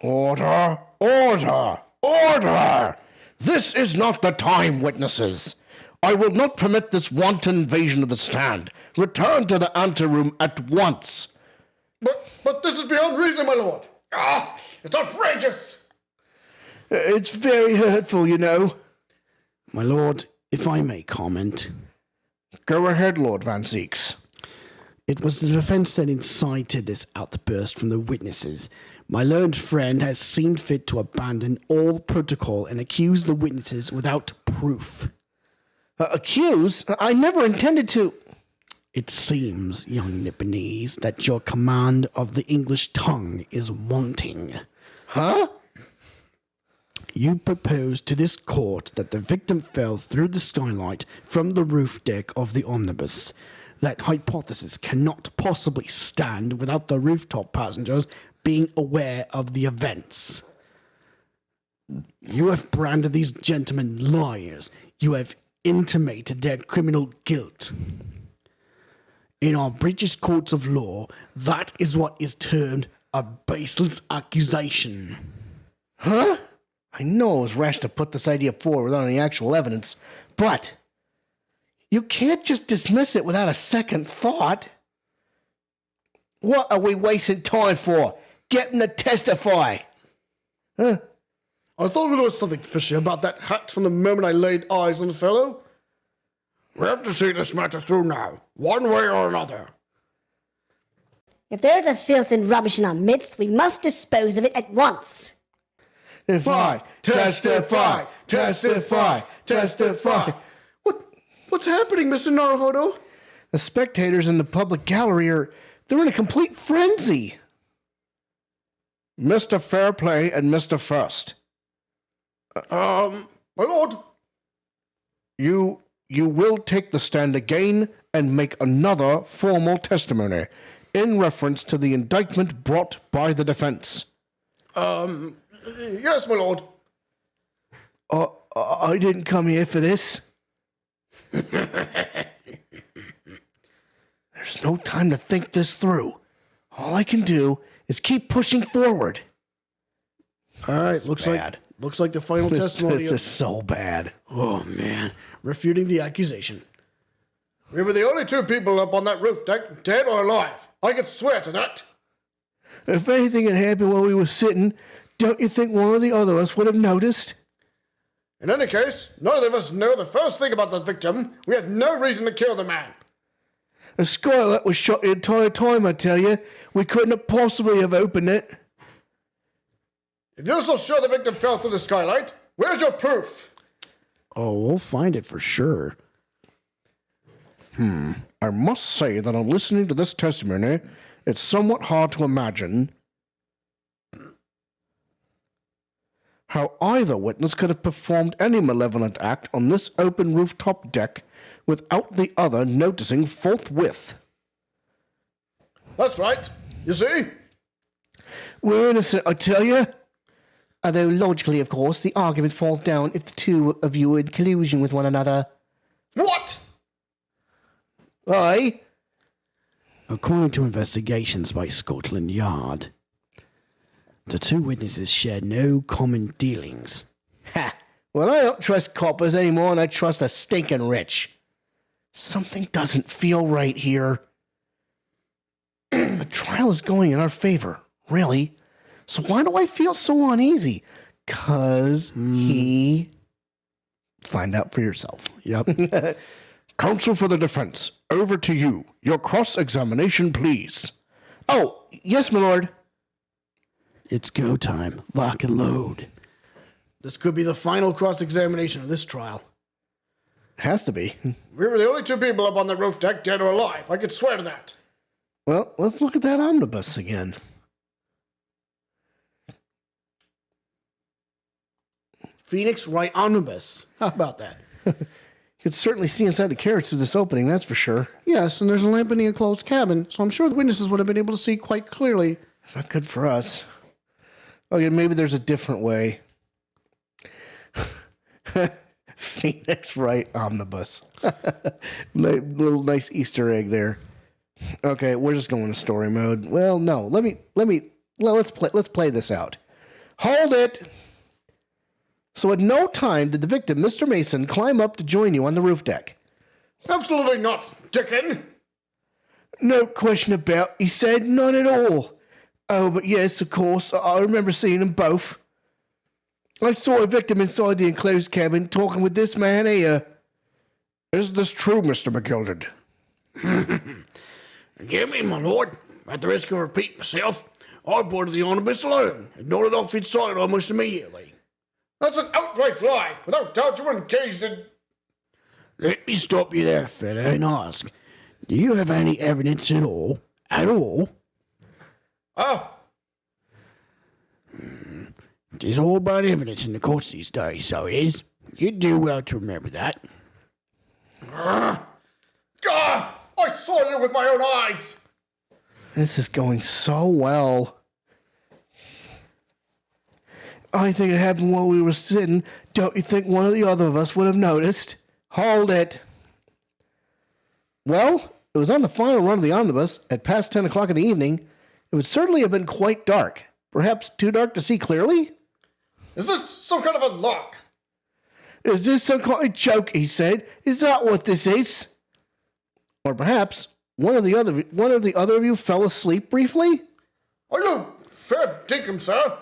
S1: Order, order, order! This is not the time, witnesses. I will not permit this wanton invasion of the stand. Return to the anteroom at once.
S7: But this is beyond reason, my lord. It's outrageous.
S1: It's very hurtful, you know.
S4: My lord, If I may comment,
S1: Go ahead, Lord Van Zieks.
S4: it was the defense that incited this outburst from the witnesses. My learned friend has seen fit to abandon all protocol and accuse the witnesses without proof.
S1: Accuse? I never intended to.
S4: It seems, young Nipponese, that your command of the English tongue is wanting.
S1: Huh?
S4: You propose to this court that the victim fell through the skylight from the roof deck of the omnibus. That hypothesis cannot possibly stand without the rooftop passengers being aware of the events. You have branded these gentlemen liars. You have intimated their criminal guilt. In our British courts of law, that is what is termed a baseless accusation.
S1: Huh? I know it was rash to put this idea forward without any actual evidence, but you can't just dismiss it without a second thought. What are we wasting time for? Get them to testify.
S7: I thought there was something fishy about that hat from the moment I laid eyes on the fellow. We have to see this matter through now, one way or another.
S5: If there is a filth and rubbish in our midst, we must dispose of it at once.
S1: Testify!
S2: What's happening, Mr. Naruhodo?
S1: The spectators in the public gallery they're in a complete frenzy. Mr. Fairplay and Mr. First.
S7: My lord.
S1: You will take the stand again and make another formal testimony in reference to the indictment brought by the defense.
S7: Yes, my lord.
S1: I didn't come here for this. There's no time to think this through. All I can do is keep pushing forward.
S4: All right, looks like the final testimony.
S1: This is so bad.
S4: Oh man, refuting the accusation.
S7: We were the only two people up on that roof deck, dead or alive. I could swear to that.
S1: If anything had happened while we were sitting, don't you think one or the other of us would have noticed?
S7: In any case, none of us know the first thing about the victim. We had no reason to kill the man.
S1: The skylight was shut the entire time, I tell you. We couldn't have possibly have opened it.
S7: If you're so sure the victim fell through the skylight, where's your proof?
S4: Oh, we'll find it for sure.
S1: I must say that on listening to this testimony, it's somewhat hard to imagine how either witness could have performed any malevolent act on this open rooftop deck without the other noticing forthwith.
S7: That's right. You see?
S1: We're innocent, I tell you.
S6: Although logically, of course, the argument falls down if the two of you are in collusion with one another.
S7: What?
S1: Aye.
S4: According to investigations by Scotland Yard, the two witnesses shared no common dealings.
S1: Ha! Well, I don't trust coppers anymore, and I trust the stinking rich. Something doesn't feel right here. The trial is going in our favor, really. So why do I feel so uneasy? 'Cause he... Find out for yourself.
S4: Yep.
S1: Counsel for the defense, over to you. Your cross-examination, please.
S6: Oh, yes, my lord.
S4: It's go time. Lock and load.
S2: This could be the final cross-examination of this trial.
S1: Has to be.
S7: We were the only two people up on the roof deck, dead or alive. I could swear to that.
S1: Well, let's look at that omnibus again.
S2: Phoenix Wright Omnibus. How about that?
S1: You can certainly see inside the carriage through this opening, that's for sure.
S2: Yes, and there's a lamp in the enclosed cabin, so I'm sure the witnesses would have been able to see quite clearly.
S1: It's not good for us. Okay, maybe there's a different way. Phoenix Wright Omnibus. Little nice Easter egg there. Okay, we're just going to story mode. Well, no, let's play this out. Hold it! So at no time did the victim, Mr. Mason, climb up to join you on the roof deck.
S7: Absolutely not, Dickon.
S1: No question about, he said, none at all. Oh, but yes, of course, I remember seeing them both. I saw a victim inside the enclosed cabin talking with this man here. Is this true, Mr. McGilded?
S3: Jimmy, my lord, at the risk of repeating myself, I boarded the omnibus alone and nodded off inside almost immediately.
S7: That's an outright lie. Without doubt, you were engaged in...
S4: Let me stop you there, fella, and ask, do you have any evidence at all? At all?
S7: Oh,
S4: It is all about evidence in the courts these days, so it is. You'd do well to remember that.
S7: God, I saw you with my own eyes.
S1: This is going so well. I think it happened while we were sitting. Don't you think one of the other of us would have noticed? Hold it. Well, it was on the final run of the omnibus at past 10 o'clock in the evening. It would certainly have been quite dark. Perhaps too dark to see clearly?
S7: Is this some kind of a lock?
S1: Is this some kind of joke, he said. Is that what this is? Or perhaps one of the other of you fell asleep briefly?
S7: Are you fair dinkum, sir?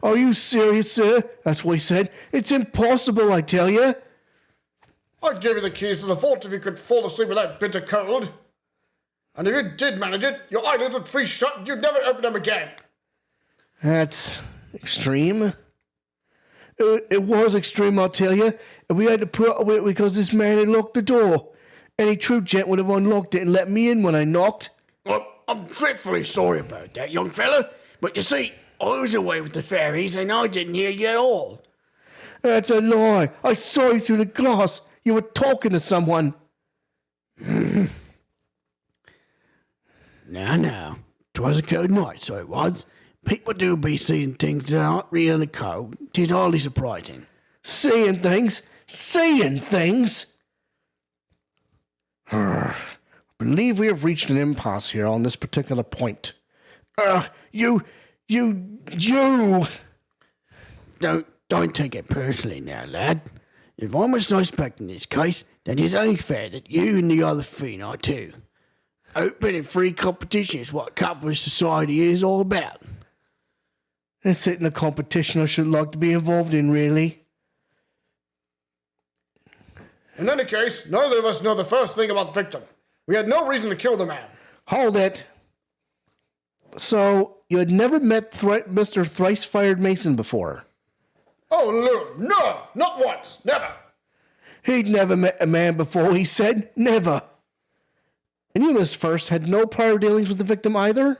S1: Are you serious, sir? That's what he said. It's impossible, I tell you.
S7: I'd give you the keys to the vault if you could fall asleep with that bitter cold. And if you did manage it, your eyelids would freeze shut and you'd never open them again.
S1: That's extreme. It was extreme, I'll tell you. And we had to put up with it because this man had locked the door. Any true gent would have unlocked it and let me in when I knocked.
S3: Well, I'm dreadfully sorry about that, young fella. But you see, I was away with the fairies and I didn't hear you at all.
S1: That's a lie. I saw you through the glass. You were talking to someone.
S4: Now, 'twas a cold night, so it was. People do be seeing things that aren't real in the cold. 'Tis hardly surprising.
S1: Seeing things? Seeing things? I believe we have reached an impasse here on this particular point. You...
S4: Don't take it personally now, lad. If I'm a suspect in this case, then it's only fair that you and the other fiend are too. Open and free competition is what capitalist society is all about.
S1: This isn't a competition I should like to be involved in, really.
S7: In any case, neither of us know the first thing about the victim. We had no reason to kill the man.
S1: Hold it. So, you had never met Mr. Thrice-Fired Mason before?
S7: Oh, Lou, no, not once, never.
S1: He'd never met a man before, he said. Never. And you, Miss First, had no prior dealings with the victim either?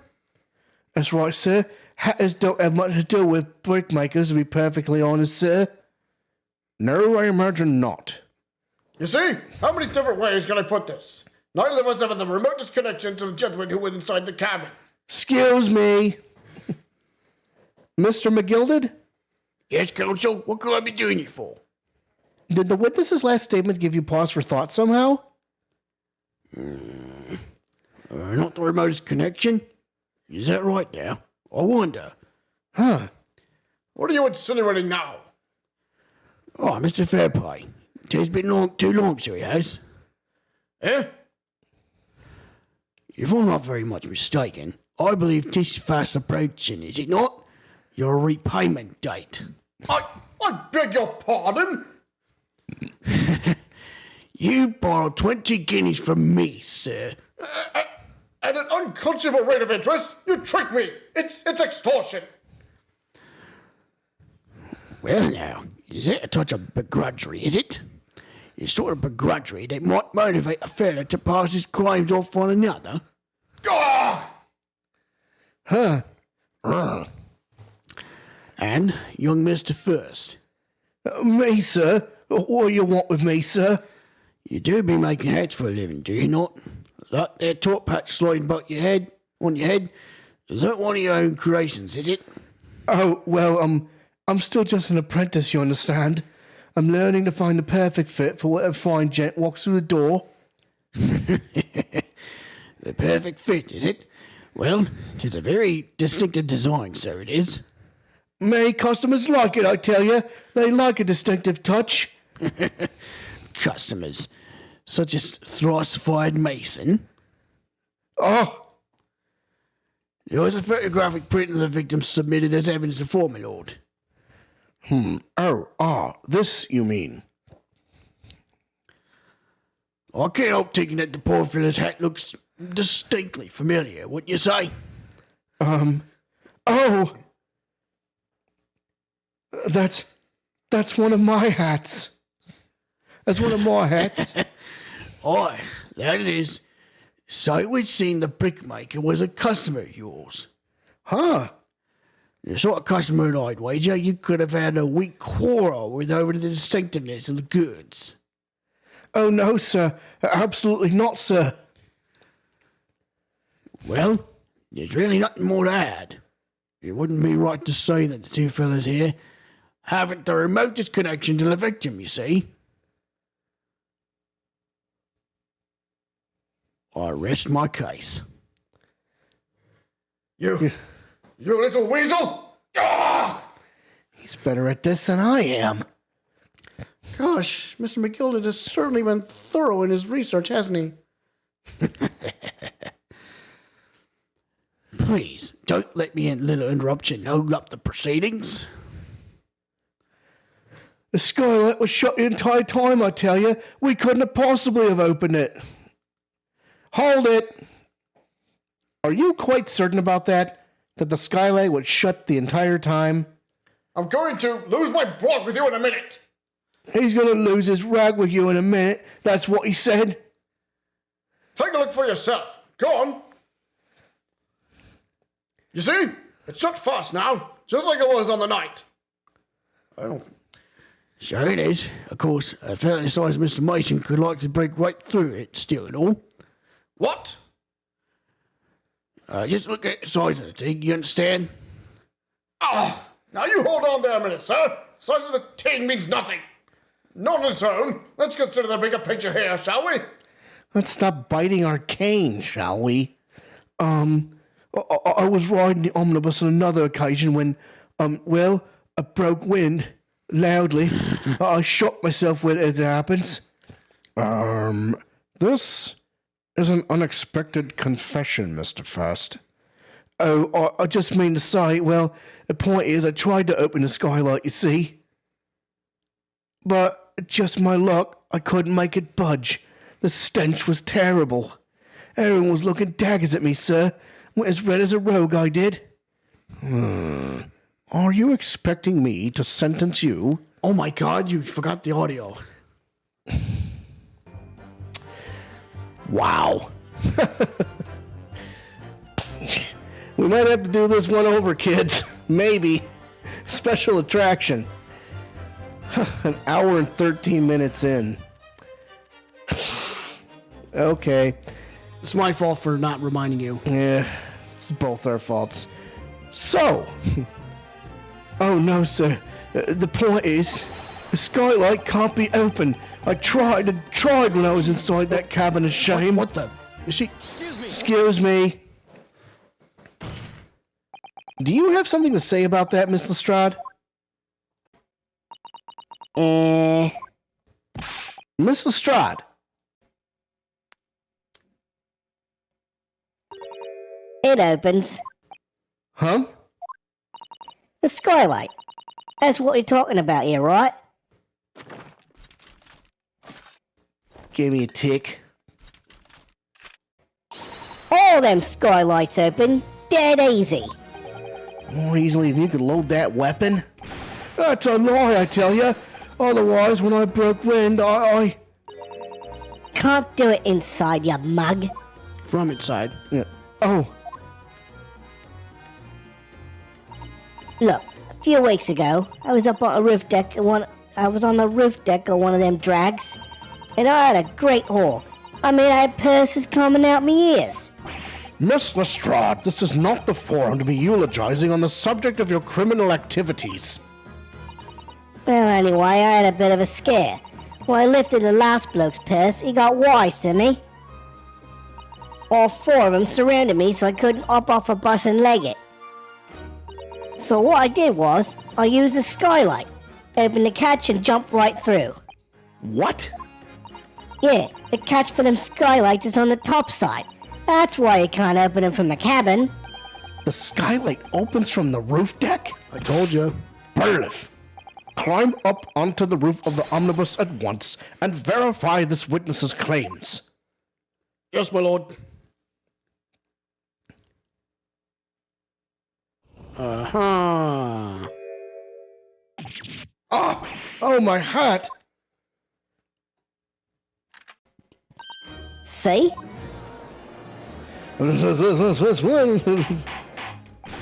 S1: That's right, sir. Hatters don't have much to do with brickmakers, to be perfectly honest, sir. No, I imagine not.
S7: You see, how many different ways can I put this? Neither of us have the remotest connection to the gentleman who was inside the cabin.
S1: Excuse me. Mr. McGilded?
S3: Yes, counsel, what could I be doing it for?
S1: Did the witness's last statement give you pause for thought somehow?
S4: Not the remotest connection? Is that right now? I wonder.
S1: Huh.
S7: What are you insinuating now?
S4: Oh, Mr. Fairplay. It's been too long, so he has.
S7: Eh?
S4: If I'm not very much mistaken, I believe 'tis fast approaching, is it not? Your repayment date.
S7: I beg your pardon?
S4: You borrowed 20 guineas from me, sir.
S7: At an unconscionable rate of interest? You tricked me. It's extortion.
S4: Well now, is it a touch of begrudgery, is it? It's sort of begrudgery that might motivate a fella to pass his crimes off on another.
S7: Ah!
S1: Huh.
S4: And young Mr. First,
S1: Me, sir? What do you want with me, sir?
S4: you do be making hats for a living, do you not? That there top hat sliding about on your head, is that one of your own creations, is it?
S1: Oh, well, I'm still just an apprentice, you understand. I'm learning to find the perfect fit for whatever fine gent walks through the door.
S4: The perfect fit, is it? Well, 'tis a very distinctive design, sir, it is.
S1: Many customers like it, I tell you. They like a distinctive touch.
S4: Customers, such as Thrice-Fired Mason.
S1: Oh,
S4: There was a photographic print of the victim submitted as evidence before, my lord.
S1: this you mean.
S3: I can't help thinking that the poor fellow's hat looks distinctly familiar, wouldn't you say?
S1: Oh, that's one of my hats. That's one of my hats.
S3: Aye, that it is. So it would seem the brickmaker was a customer of yours.
S1: Huh?
S3: The sort of customer I'd wager you could have had a weak quarrel with over the distinctiveness of the goods.
S1: Oh, no, sir. Absolutely not, sir.
S3: Well, there's really nothing more to add. It wouldn't be right to say that the two fellows here haven't the remotest connection to the victim, you see. I rest my case.
S7: You little weasel! Ah!
S1: He's better at this than I am.
S2: Gosh, Mr. McGilden has certainly been thorough in his research, hasn't he?
S3: Please, don't let me in little interruption hold up the proceedings.
S1: The skylight was shut the entire time, I tell you. We couldn't have possibly have opened it. Hold it. Are you quite certain about that? That the skylight was shut the entire time?
S7: I'm going to lose my blog with you in a minute.
S1: He's going to lose his rag with you in a minute. That's what he said.
S7: Take a look for yourself. Go on. You see? It's shut fast now, just like it was on the night.
S3: Sure it is. Of course, a fellow the size of Mr. Mason could like to break right through it still and all.
S7: What?
S3: Just look at the size of the thing, you understand?
S7: Oh, now you hold on there a minute, sir. Size of the thing means nothing. Not on its own. Let's consider the bigger picture here, shall we?
S1: Let's stop biting our cane, shall we? I was riding the omnibus on another occasion when, a broke wind, loudly. I shot myself with it as it happens. This is an unexpected confession, Mr. Fast. Oh, I just mean to say, well, the point is I tried to open the skylight, you see. But just my luck, I couldn't make it budge. The stench was terrible. Everyone was looking daggers at me, sir. Went as red as a rogue, I did. Are you expecting me to sentence you?
S3: Oh my God, you forgot the audio.
S1: Wow. We might have to do this one over, kids. Maybe. Special attraction. An hour and 13 minutes in. Okay.
S3: It's my fault for not reminding you.
S1: Yeah, it's both our faults. So, oh no, sir. The point is, the skylight can't be opened. I tried and tried when I was inside that cabin of shame.
S3: What the? Is she?
S1: Excuse me. Do you have something to say about that, Miss Lestrade? Miss Lestrade?
S5: It opens.
S1: Huh?
S5: The skylight. That's what you're talking about here, right?
S1: Give me a tick.
S5: All them skylights open, dead easy.
S1: More easily than you could load that weapon? That's a lie, I tell you. Otherwise, when I broke wind, I...
S5: Can't do it inside, you mug.
S3: From inside.
S1: Yeah. Oh,
S5: Look, a few weeks ago, I was up on a roof deck of one of them drags, and I had a great haul. I mean, I had purses coming out my ears.
S1: Miss Lestrade, this is not the forum to be eulogizing on the subject of your criminal activities.
S5: Well, anyway, I had a bit of a scare. When I lifted the last bloke's purse, he got wise to me. All four of them surrounded me so I couldn't hop off a bus and leg it. So what I did was, I used the skylight, opened the catch and jumped right through.
S1: What?
S5: Yeah, the catch for them skylights is on the top side. That's why you can't open them from the cabin.
S1: The skylight opens from the roof deck?
S3: I told you.
S1: Burliff. climb up onto the roof of the omnibus at once and verify this witness's claims.
S3: Yes, my lord.
S4: Uh-huh.
S1: Oh, my hat!
S5: See?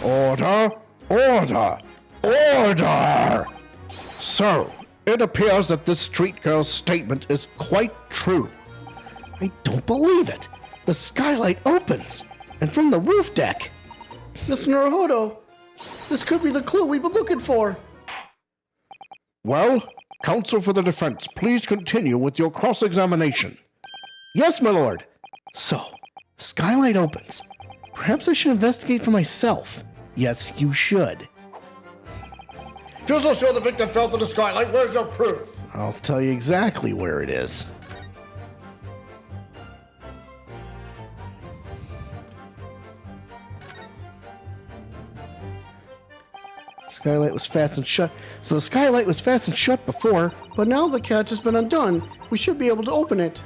S1: Order! Order! Order! So, it appears that this street girl's statement is quite true. I don't believe it. The skylight opens, and from the roof deck.
S2: Mr. Naruhodo, this could be the clue we've been looking for.
S1: Well, counsel for the defense, please continue with your cross-examination. Yes, my lord. So, the skylight opens. Perhaps I should investigate for myself. Yes, you should.
S7: If you're so sure the victim fell through the skylight, where's your proof?
S1: I'll tell you exactly where it is. Skylight was fastened shut. So the skylight was fastened shut before.
S2: But now the catch has been undone. We should be able to open it.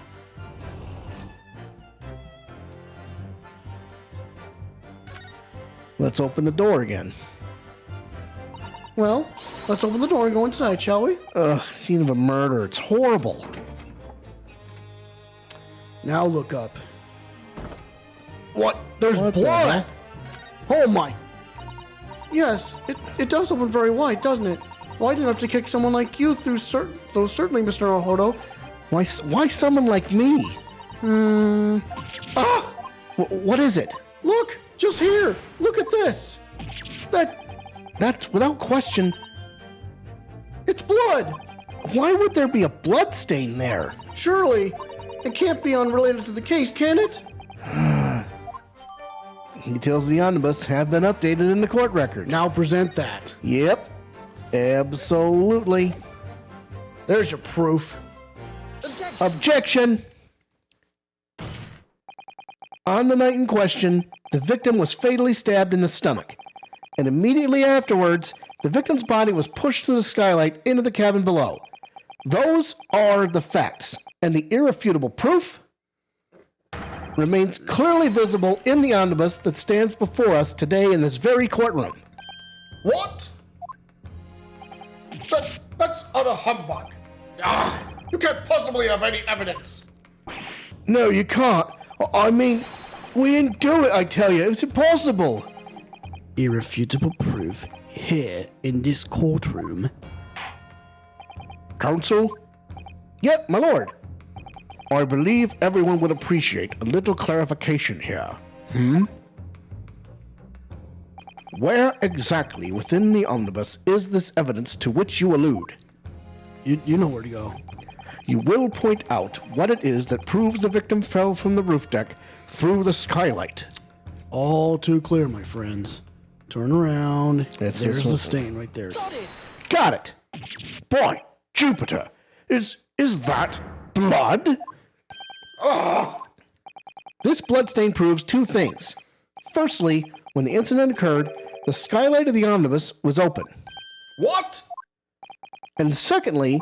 S1: Let's open the door again.
S2: Well, let's open the door and go inside, shall we?
S1: Ugh, scene of a murder. It's horrible.
S4: Now look up.
S3: What? There's
S1: What the
S3: blood.
S1: hell?
S3: Oh my.
S2: Yes, it does open very wide, doesn't it? Wide enough to kick someone like you through though certainly, Mr. Naruhodo.
S1: Why someone like me?
S2: Ah!
S1: What is it?
S2: Look! Just here! Look at this!
S1: That's without question.
S2: It's blood!
S1: Why would there be a blood stain there?
S2: Surely, it can't be unrelated to the case, can it?
S1: Details of the omnibus have been updated in the court record.
S3: Now present that.
S1: Yep, absolutely.
S3: There's your proof.
S1: Objection! On the night in question, the victim was fatally stabbed in the stomach, and immediately afterwards, the victim's body was pushed through the skylight into the cabin below. Those are the facts, and the irrefutable proof remains clearly visible in the omnibus that stands before us today in this very courtroom.
S7: What? That's utter humbug. You can't possibly have any evidence.
S1: No, you can't. I mean, we didn't do it, I tell you. It was impossible.
S4: Irrefutable proof here in this courtroom.
S1: Counsel? Yep, my lord. I believe everyone would appreciate a little clarification here. Where exactly within the omnibus is this evidence to which you allude?
S4: You know where to go.
S1: You will point out what it is that proves the victim fell from the roof deck through the skylight.
S4: All too clear, my friends. Turn around.
S1: That's
S4: There's
S1: so-
S4: the stain right there.
S1: Got it. Boy, Jupiter, is that blood? This bloodstain proves two things. Firstly, when the incident occurred, the skylight of the omnibus was open.
S7: What?
S1: And secondly,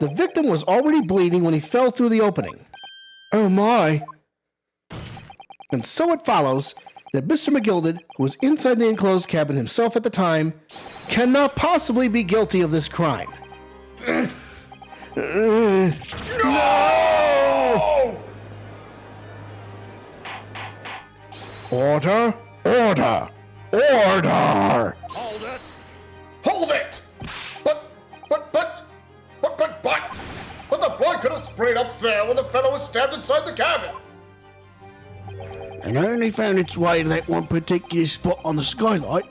S1: the victim was already bleeding when he fell through the opening. Oh my. And so it follows that Mr. McGilded, who was inside the enclosed cabin himself at the time, cannot possibly be guilty of this crime.
S7: No!
S1: Order! Order! Order!
S7: Hold it! Hold it! But the blood could have sprayed up there when the fellow was stabbed inside the cabin.
S4: And only found its way to that one particular spot on the skylight.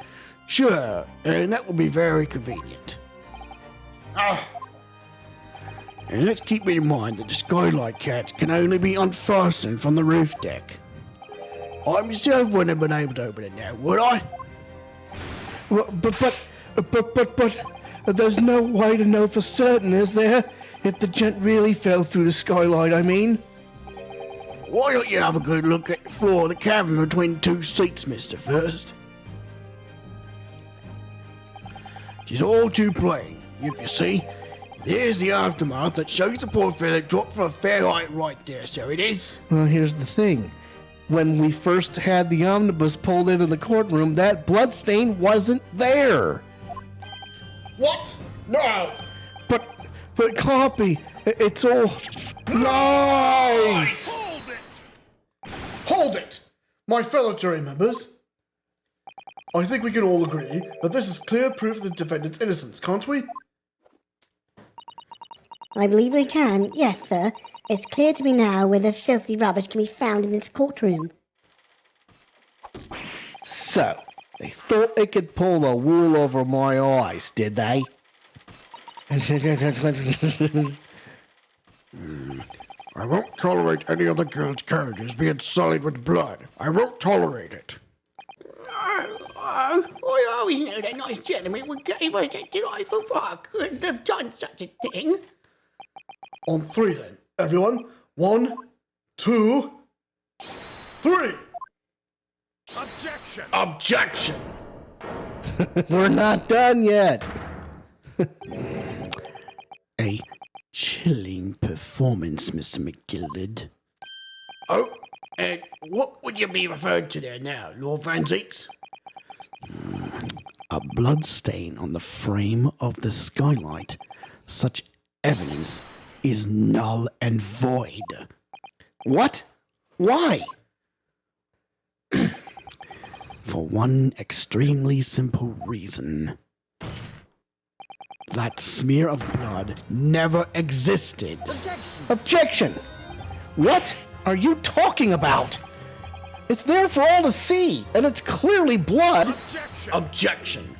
S4: Sure, and that would be very convenient. And let's keep in mind that the skylight catch can only be unfastened from the roof deck. I myself wouldn't have been able to open it now, would I?
S1: But, there's no way to know for certain, is there? If the gent really fell through the skylight, I mean.
S4: Why don't you have a good look at the floor of the cabin between two seats, mister, first? It's all too plain.
S3: if you see. There's the aftermath that shows the poor fella dropped from a fair height right there, so it is.
S1: Well, here's the thing. When we first had the omnibus pulled into the courtroom, that bloodstain wasn't there.
S7: What? No!
S1: But it can't be. It's all lies!
S7: Hold it! My fellow jury members, I think we can all agree that this is clear proof of the defendant's innocence, can't we?
S5: I believe we can. Yes, sir. It's clear to me now where the filthy rubbish can be found in this courtroom.
S1: So, they thought they could pull the wool over my eyes, did they?
S3: I won't tolerate any other girl's carriages being sullied with blood. I won't tolerate it.
S8: I always knew that nice gentleman would give us a delightful park. Couldn't have done such a thing.
S7: On three then. Everyone. 1, 2, 3.
S3: Objection!
S1: We're not done yet.
S4: A chilling performance, Mr. McGilded.
S3: Oh, and what would you be referring to there now, Lord Van Zieks?
S4: A blood stain on the frame of the skylight. Such evidence is null and void.
S1: What? Why?
S4: For one extremely simple reason. That smear of blood never existed.
S1: Objection! What are you talking about? It's there for all to see, and it's clearly blood.
S3: Objection!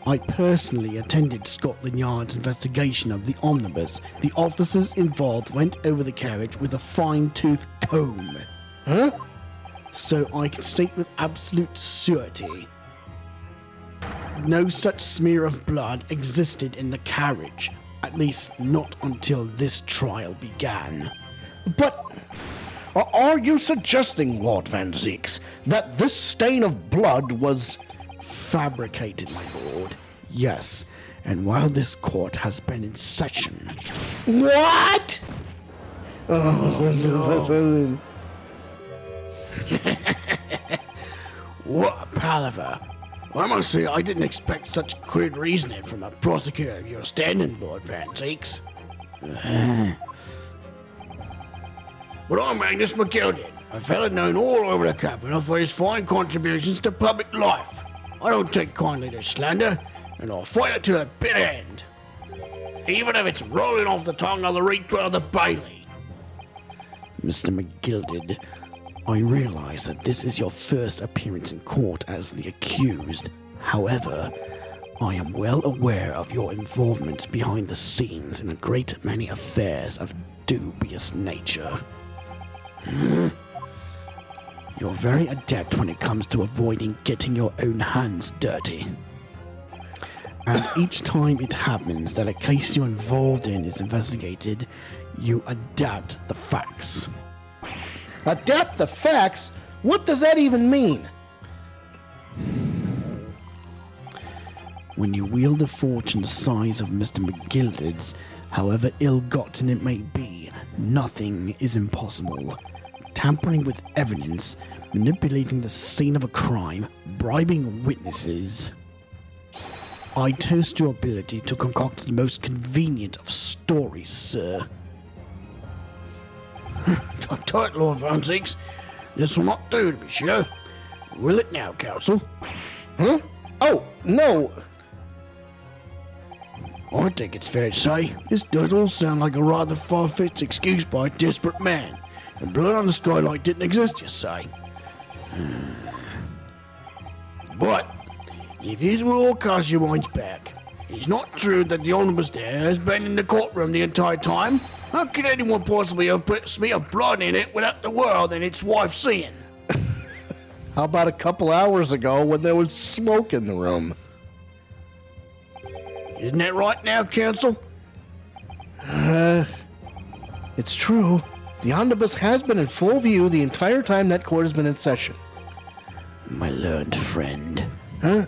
S4: I personally attended Scotland Yard's investigation of the omnibus. The officers involved went over the carriage with a fine-tooth comb.
S1: Huh?
S4: So I can state with absolute certainty, no such smear of blood existed in the carriage. At least not until this trial began.
S1: But are you suggesting, Lord Van Zieks, that this stain of blood was...
S4: Fabricated, my lord. Yes, and while this court has been in session...
S1: What?
S3: What a palaver. I must say I didn't expect such crude reasoning from a prosecutor of your standing, Lord Van Zieks. But I'm Magnus McGilded, a fellow known all over the capital for his fine contributions to public life. I don't take kindly to slander, and I'll fight it to the bitter end. Even if it's rolling off the tongue of the reaper of the Bailey.
S4: Mr. McGilded, I realize that this is your first appearance in court as the accused. However, I am well aware of your involvement behind the scenes in a great many affairs of dubious nature. You're very adept when it comes to avoiding getting your own hands dirty. And each time it happens that a case you're involved in is investigated, you adapt the facts.
S1: Adapt the facts? What does that even mean?
S4: When you wield a fortune the size of Mr. McGilded's, however ill-gotten it may be, nothing is impossible. Tampering with evidence, manipulating the scene of a crime, bribing witnesses. I toast your ability to concoct the most convenient of stories, sir.
S3: Tut, Lord Van Zieks. This will not do, to be sure. Will it now, counsel?
S1: Huh? Oh, no.
S3: I think it's fair to say this does all sound like a rather far-fetched excuse by a desperate man. The blood on the skylight didn't exist, you say? But, if you will all cast your minds back, it's not true that the omnibus there has been in the courtroom the entire time. How could anyone possibly have put a smear of blood in it without the world and its wife seeing?
S1: How about a couple hours ago when there was smoke in the room?
S3: Isn't that right now, counsel?
S1: It's true. The omnibus has been in full view the entire time that court has been in session.
S4: My learned friend.
S1: Huh?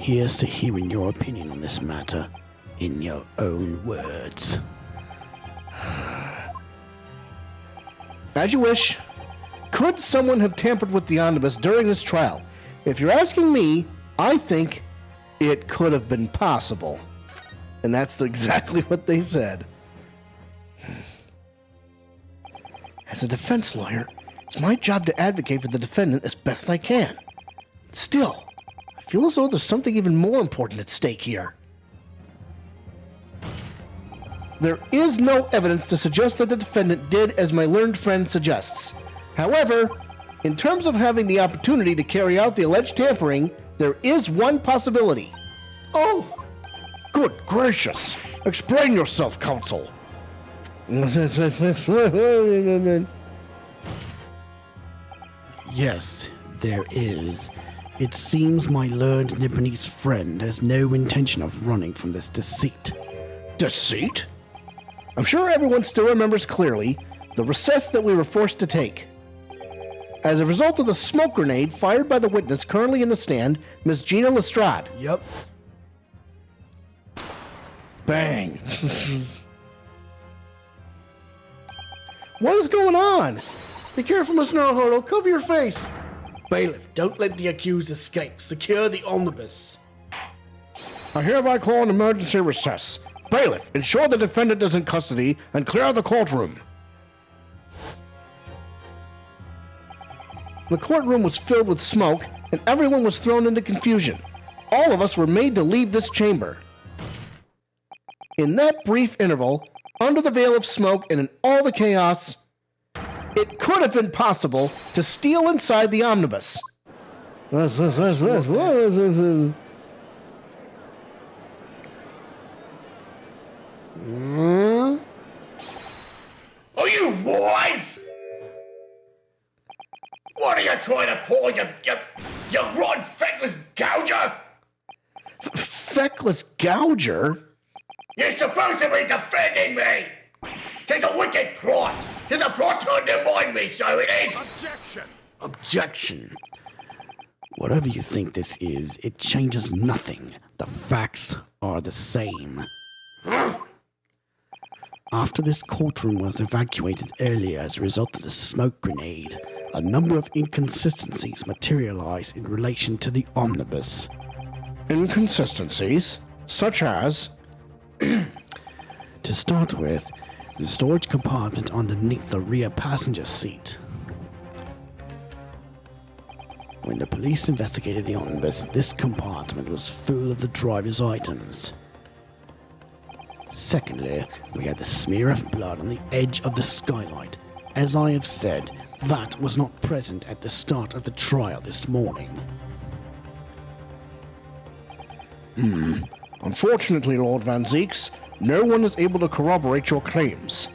S4: here's to hearing your opinion on this matter in your own words.
S1: As you wish. Could someone have tampered with the omnibus during this trial? If you're asking me, I think it could have been possible. And that's exactly what they said. As a defense lawyer, it's my job to advocate for the defendant as best I can. Still, I feel as though there's something even more important at stake here. There is no evidence to suggest that the defendant did as my learned friend suggests. However, in terms of having the opportunity to carry out the alleged tampering, there is one possibility.
S3: Oh,
S1: Good gracious! Explain yourself, counsel.
S4: Yes, there is. It seems my learned Nipponese friend has no intention of running from this deceit.
S1: Deceit? I'm sure everyone still remembers clearly the recess that we were forced to take. As a result of the smoke grenade fired by the witness currently in the stand, Miss Gina Lestrade.
S4: Yep.
S1: Bang. What is going on?
S2: Be careful, Miss Naruhodo. Cover your face.
S3: bailiff, don't let the accused escape. Secure the omnibus.
S1: I hereby call an emergency recess. Bailiff, ensure the defendant is in custody and clear the courtroom. The courtroom was filled with smoke, and everyone was thrown into confusion. All of us were made to leave this chamber. In that brief interval, under the veil of smoke and in all the chaos, it could have been possible to steal inside the omnibus.
S3: Are you wise? What are you trying to pull, you rotten feckless gouger?
S1: Feckless gouger?
S3: You're supposed to be defending me! There's a wicked plot! There's a plot to undermine me, so it is!
S4: Objection. Whatever you think this is, it changes nothing. The facts are the same. After this courtroom was evacuated earlier as a result of the smoke grenade, a number of inconsistencies materialized in relation to the omnibus.
S1: Inconsistencies? Such as?
S4: To start with, the storage compartment underneath the rear passenger seat. When the police investigated the omnibus, this compartment was full of the driver's items. Secondly, we had the smear of blood on the edge of the skylight. As I have said, that was not present at the start of the trial this morning.
S1: Unfortunately, Lord Van Zieks, no one is able to corroborate your claims.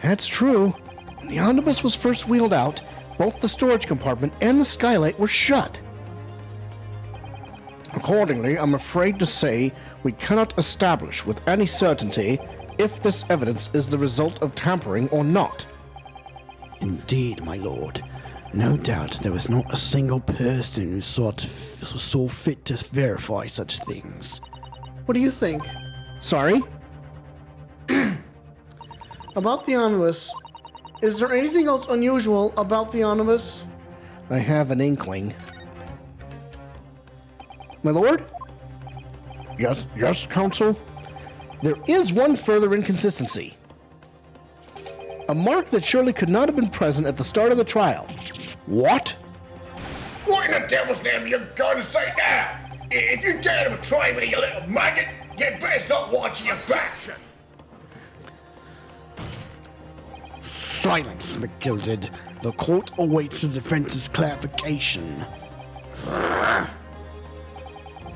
S1: That's true. When the omnibus was first wheeled out, both the storage compartment and the skylight were shut. Accordingly, I'm afraid to say we cannot establish with any certainty if this evidence is the result of tampering or not.
S4: Indeed, my lord. No doubt there was not a single person who saw fit to verify such things.
S2: What do you think?
S1: Sorry?
S2: About the omnibus, is there anything else unusual about the omnibus?
S1: I have an inkling. My lord? Yes, counsel? There is one further inconsistency. A mark that surely could not have been present at the start of the trial. What?
S3: What in the devil's name are you going to say now? If you dare to betray me, you little maggot, you better stop watching your back.
S4: Silence, McGilded. The court awaits the defense's clarification.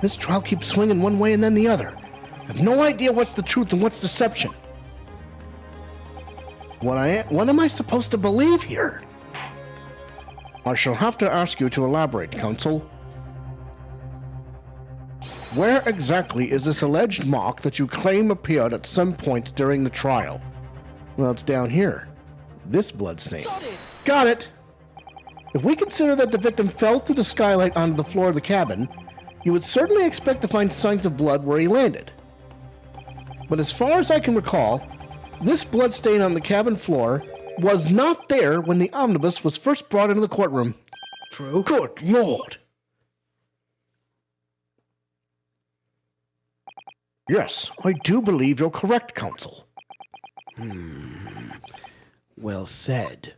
S1: This trial keeps swinging one way and then the other. I have no idea what's the truth and what's deception. What am I supposed to believe here? I shall have to ask you to elaborate, counsel. Where exactly is this alleged mark that you claim appeared at some point during the trial? Well, it's down here. This bloodstain. Got it! If we consider that the victim fell through the skylight onto the floor of the cabin, you would certainly expect to find signs of blood where he landed. But as far as I can recall, this bloodstain on the cabin floor was not there when the omnibus was first brought into the courtroom.
S3: True.
S1: Good Lord! Yes, I do believe you're correct, counsel.
S4: Well said.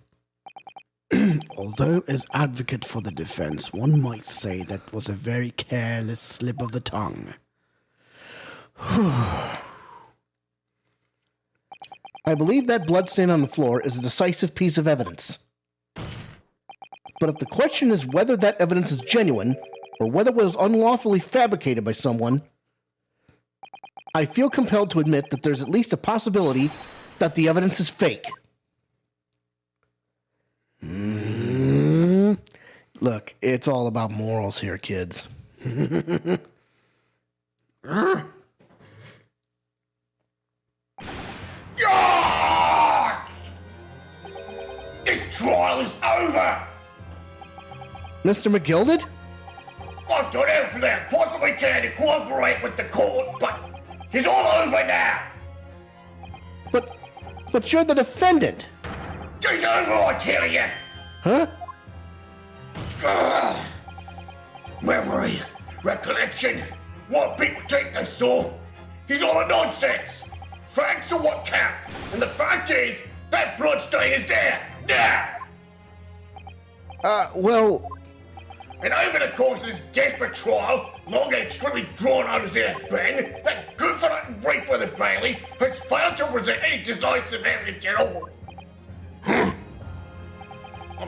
S4: Although, as advocate for the defense, one might say that was a very careless slip of the tongue.
S1: I believe that bloodstain on the floor is a decisive piece of evidence. But if the question is whether that evidence is genuine, or whether it was unlawfully fabricated by someone, I feel compelled to admit that there's at least a possibility that the evidence is fake. Look, it's all about morals here, kids.
S3: God! This trial is over!
S1: Mr. McGilded?
S3: I've done everything I possibly can to cooperate with the court, but it's all over now!
S1: But you're the defendant.
S3: It's over, I tell you!
S1: Huh?
S3: Memory, recollection, what people think they saw, is all a nonsense! Facts are what count, and the fact is, that bloodstain is there, now!
S1: Well,
S3: And over the course of this desperate trial, long and extremely drawn out as it has been, that good-for-nothing raper the Bailey has failed to present any decisive evidence at all. I'm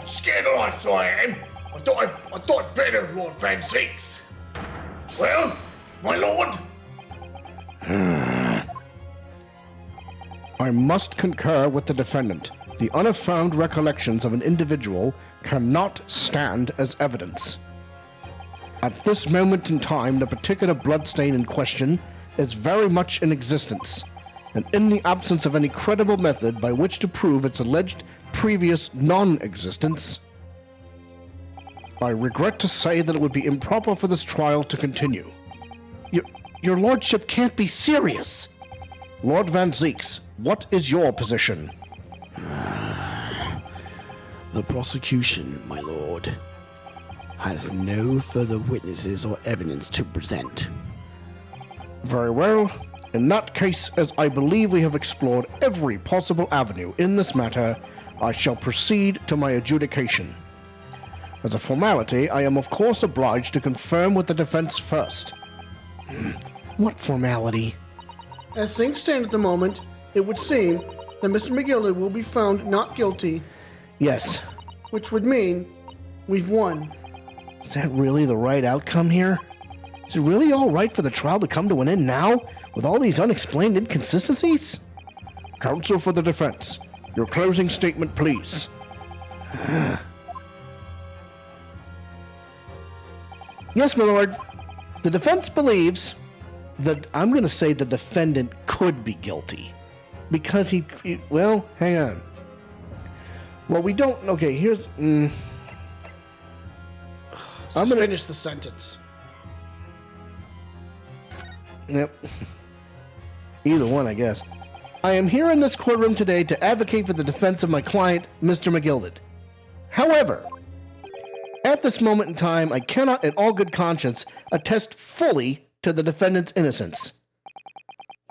S3: scandalised, I am. I thought better of Lord Van Zieks. Well, my lord?
S1: I must concur with the defendant. The unaffirmed recollections of an individual cannot stand as evidence. At this moment in time, the particular bloodstain in question is very much in existence, and in the absence of any credible method by which to prove its alleged previous non-existence, I regret to say that it would be improper for this trial to continue. Your lordship can't be serious. Lord Van Zieks, what is your position?
S4: The prosecution, my lord, has no further witnesses or evidence to present.
S1: Very well. In that case, as I believe we have explored every possible avenue in this matter, I shall proceed to my adjudication. As a formality, I am of course obliged to confirm with the defense first. What formality?
S2: As things stand at the moment, it would seem that Mr. McGilded will be found not guilty,
S1: Yes.
S2: which would mean we've won.
S1: Is that really the right outcome here? Is it really all right for the trial to come to an end now, with all these unexplained inconsistencies? Counsel for the defense, your closing statement, please. Yes, my lord. The defense believes that, I'm going to say the defendant could be guilty. Because well, hang on. Well, we don't, okay, here's, I'm
S2: Just
S1: gonna
S2: finish the sentence.
S1: Yep. Either one, I guess. I am here in this courtroom today to advocate for the defense of my client, Mr. McGilded. However, at this moment in time, I cannot in all good conscience attest fully to the defendant's innocence.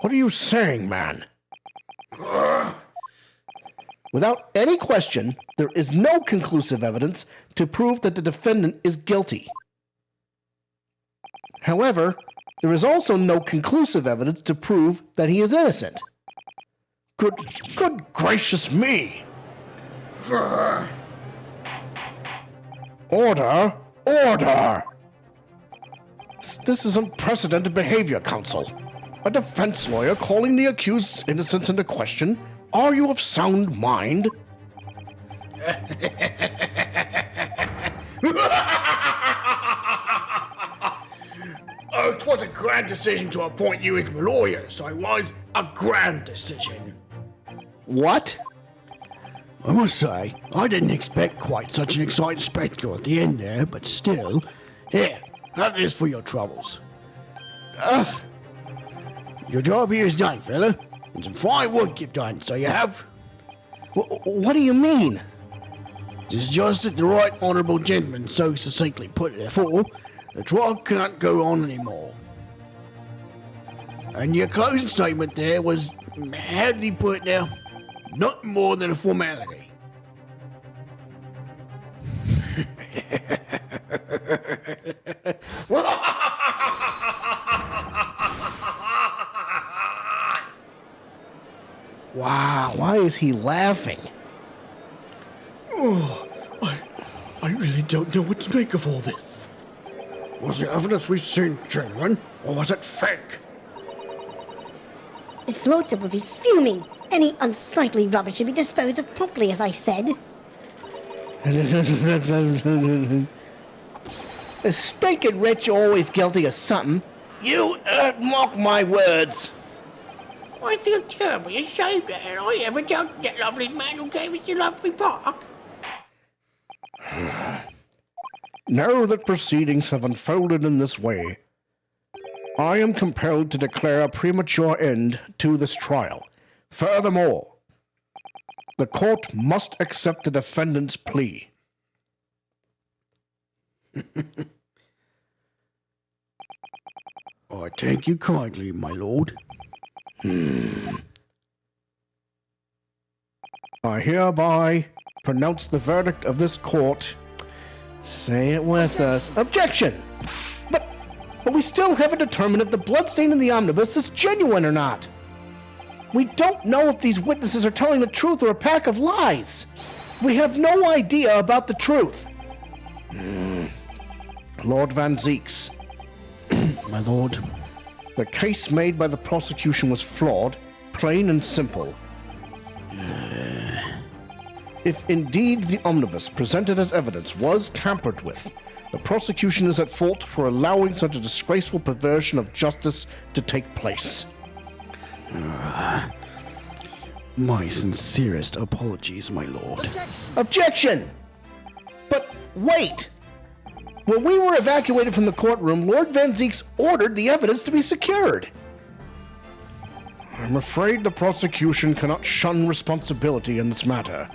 S1: What are you saying, man? Without any question, there is no conclusive evidence to prove that the defendant is guilty. However, there is also no conclusive evidence to prove that he is innocent. Good gracious me! Order! Order! This is unprecedented behavior, counsel. A defense lawyer calling the accused's innocence into question. Are you of sound mind?
S3: Oh, 'twas a grand decision to appoint you as my lawyer, so it was a grand decision.
S1: What?
S4: I must say, I didn't expect quite such an exciting spectacle at the end there, but still. Here,
S8: Have this for your troubles. Your job here is done, fella. And some fine work you've done, so you have.
S1: What do you mean?
S8: Tis just that the right honourable gentleman so succinctly put it, therefore, the trial can't go on anymore. And your closing statement there was, how did he put it now? Nothing more than a formality.
S1: Wow. Why is he laughing?
S3: I really don't know what to make of all this. Was the evidence we've seen genuine, or was it fake?
S5: His lordship would be fuming. Any unsightly rubbish should be disposed of promptly, as I said.
S6: The stinking rich are always guilty of something. You mark my words.
S8: I feel terribly ashamed that I ever doubted that lovely man who gave us the lovely park.
S1: Now that proceedings have unfolded in this way, I am compelled to declare a premature end to this trial. Furthermore, the court must accept the defendant's plea.
S8: I thank you kindly, my lord.
S1: I hereby pronounce the verdict of this court.
S6: Say it with us.
S1: Objection! But we still haven't determined if the bloodstain in the omnibus is genuine or not. We don't know if these witnesses are telling the truth or a pack of lies. We have no idea about the truth. Lord Van Zieks,
S4: My lord,
S1: the case made by the prosecution was flawed, plain and simple. If indeed the omnibus presented as evidence was tampered with, the prosecution is at fault for allowing such a disgraceful perversion of justice to take place.
S4: my sincerest apologies, my lord.
S1: Objection! But wait! When we were evacuated from the courtroom, Lord Van Zieks ordered the evidence to be secured. I'm afraid the prosecution cannot shun responsibility in this matter.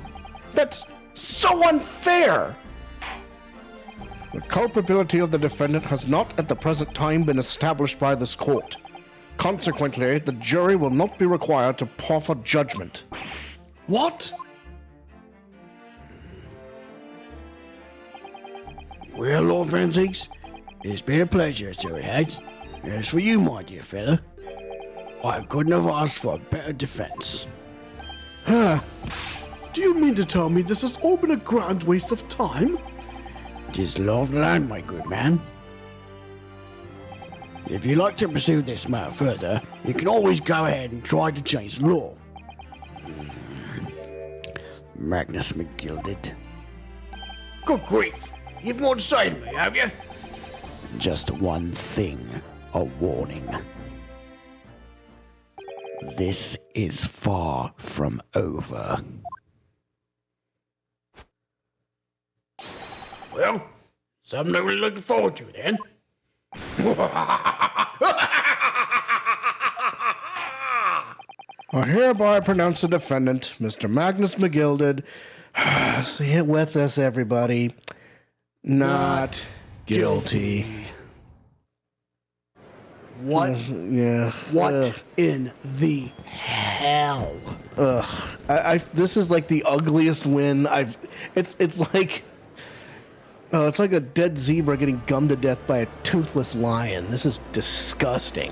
S1: That's so unfair! The culpability of the defendant has not at the present time been established by this court. Consequently, the jury will not be required to proffer judgment.
S3: What?
S8: Well, Lord Van Zieks, it's been a pleasure, so it has. As for you, my dear fella, I couldn't have asked for a better defense.
S3: Do you mean to tell me this has all been a grand waste of time?
S8: It is the law of the land, my good man. If you'd like to pursue this matter further, you can always go ahead and try to change the law.
S4: Magnus McGilded.
S8: Good grief! You've more to say to me, have you?
S4: Just one thing, a warning. This is far from over.
S8: Well, something I'm really looking forward to then.
S1: I hereby pronounce the defendant, Mr. Magnus McGilded, say it with us, everybody, not guilty.
S4: What?
S1: Yeah.
S4: What in the hell?
S1: This is like the ugliest win I've. It's like. Oh, it's like a dead zebra getting gummed to death by a toothless lion. This is disgusting.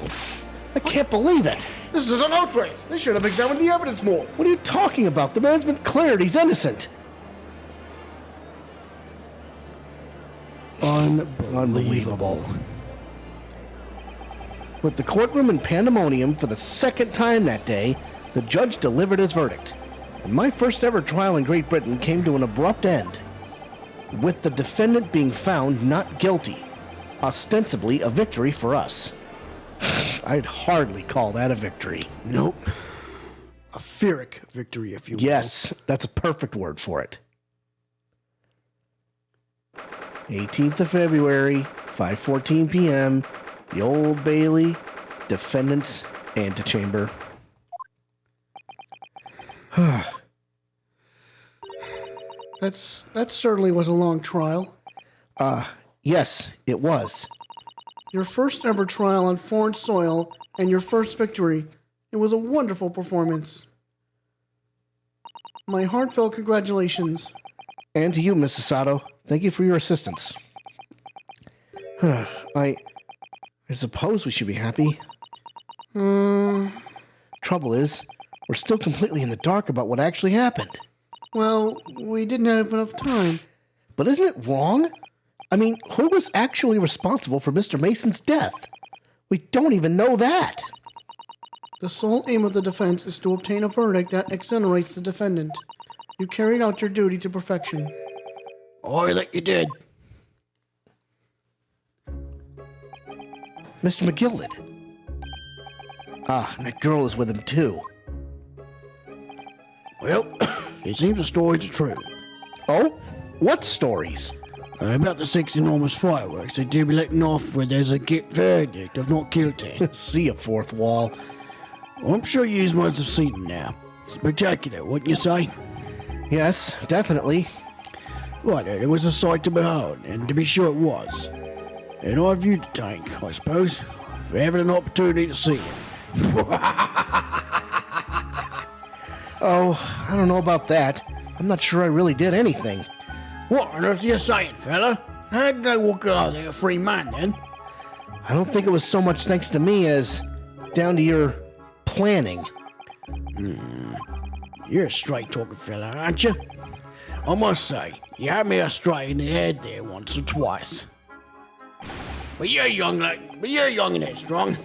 S1: I can't believe it.
S3: This is an outrage. They should have examined the evidence more.
S1: What are you talking about? The man's been cleared. He's innocent.
S4: Unbelievable.
S1: With the courtroom in pandemonium for the second time that day, the judge delivered his verdict. And my first ever trial in Great Britain came to an abrupt end, with the defendant being found not guilty. Ostensibly a victory for us. I'd hardly call that a victory.
S4: Nope.
S3: A Pyrrhic victory, if you will.
S1: Yes, that's a perfect word for it. 18th of February, 5:14 p.m., the Old Bailey, defendant's antechamber.
S2: That certainly was a long trial.
S1: Yes, it was.
S2: Your first ever trial on foreign soil and your first victory. It was a wonderful performance. My heartfelt congratulations.
S1: And to you, Mrs. Sato. Thank you for your assistance. I suppose we should be happy. Trouble is, we're still completely in the dark about what actually happened.
S2: Well, we didn't have enough time.
S1: But isn't it wrong? I mean, who was actually responsible for Mr. Mason's death? We don't even know that.
S2: The sole aim of the defense is to obtain a verdict that exonerates the defendant. You carried out your duty to perfection.
S8: I think you did.
S1: Mr. McGilded. And that girl is with him too.
S8: Well, it seems the stories are true.
S1: Oh? What stories?
S8: About the 6 enormous fireworks they do be letting off where there's a verdict of not guilty.
S1: See a fourth wall.
S8: I'm sure you must have seen them now. Spectacular, wouldn't you say?
S1: Yes, definitely.
S8: Right, it was a sight to behold, and to be sure it was. And I viewed the tank, I suppose, for having an opportunity to see it.
S1: Oh, I don't know about that. I'm not sure I really did anything.
S8: What on earth are you saying, fella? How did I walk out there a free man, then?
S1: I don't think it was so much thanks to me as down to your planning.
S8: You're a straight-talking fella, aren't you? I must say, you had me astray in the head there once or twice. But you're young and headstrong.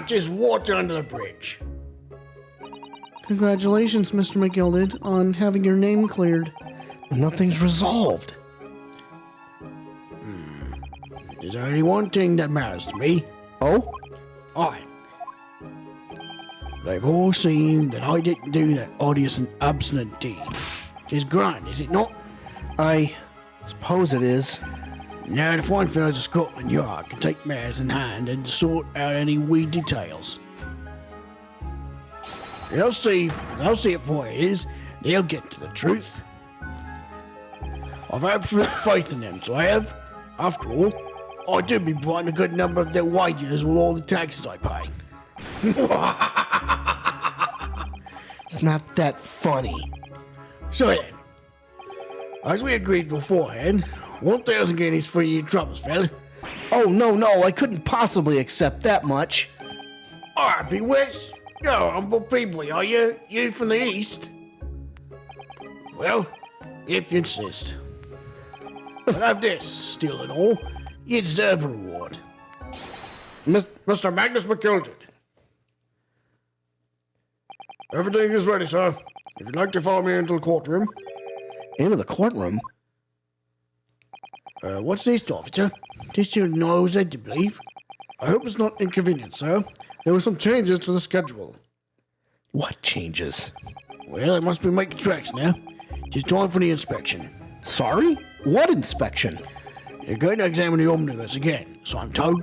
S8: Just water under the bridge.
S2: Congratulations, Mr. McGilded, on having your name cleared.
S1: Nothing's resolved.
S8: There's only one thing that matters to me.
S1: Oh?
S8: Aye. They've all seen that I didn't do that odious and obstinate deed. 'Tis grand, is it not?
S1: I suppose it is.
S8: Now the fine fellows of Scotland Yard can take matters in hand and sort out any wee details. They'll see it for it is. They'll get to the truth. I've absolute faith in them, so I have. After all, I do be providing a good number of their wages with all the taxes I pay.
S1: It's not that funny.
S8: So then, as we agreed beforehand, 1,000 guineas for your troubles, fella.
S1: Oh, no, I couldn't possibly accept that much.
S8: Alright, bewitched. You're humble people, are you? You from the east? Well, if you insist. But have this, still and all, you deserve a reward.
S7: Mr. Magnus McGilded. Everything is ready, sir. If you'd like to follow me into the courtroom.
S1: Into the courtroom?
S8: What's this, officer? This your nose head to believe?
S7: I hope it's not inconvenient, sir. There were some changes to the schedule.
S1: What changes?
S8: Well, I must be making tracks now. Just time for the inspection.
S1: Sorry? What inspection?
S8: They're going to examine the omnibus again, so I'm told.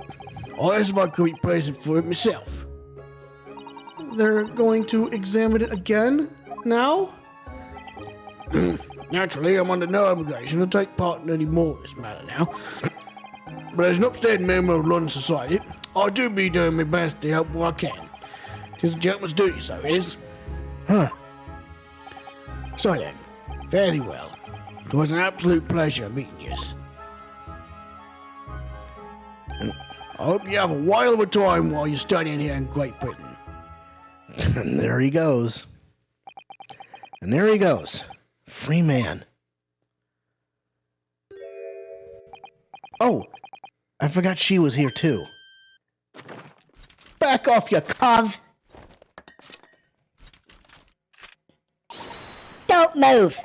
S8: I asked if I could be present for it myself.
S2: They're going to examine it again? Now?
S8: Naturally, I'm under no obligation to take part in any more of this matter now. But as an upstanding member of London society, I do be doing my best to help where I can. 'Tis a gentleman's duty, so it is.
S1: Huh.
S8: So then, fairly well. It was an absolute pleasure meeting you. I hope you have a while of a time while you're studying here in Great Britain.
S1: And there he goes. Free man. Oh, I forgot she was here too. Back off, you
S5: Cov. Don't move.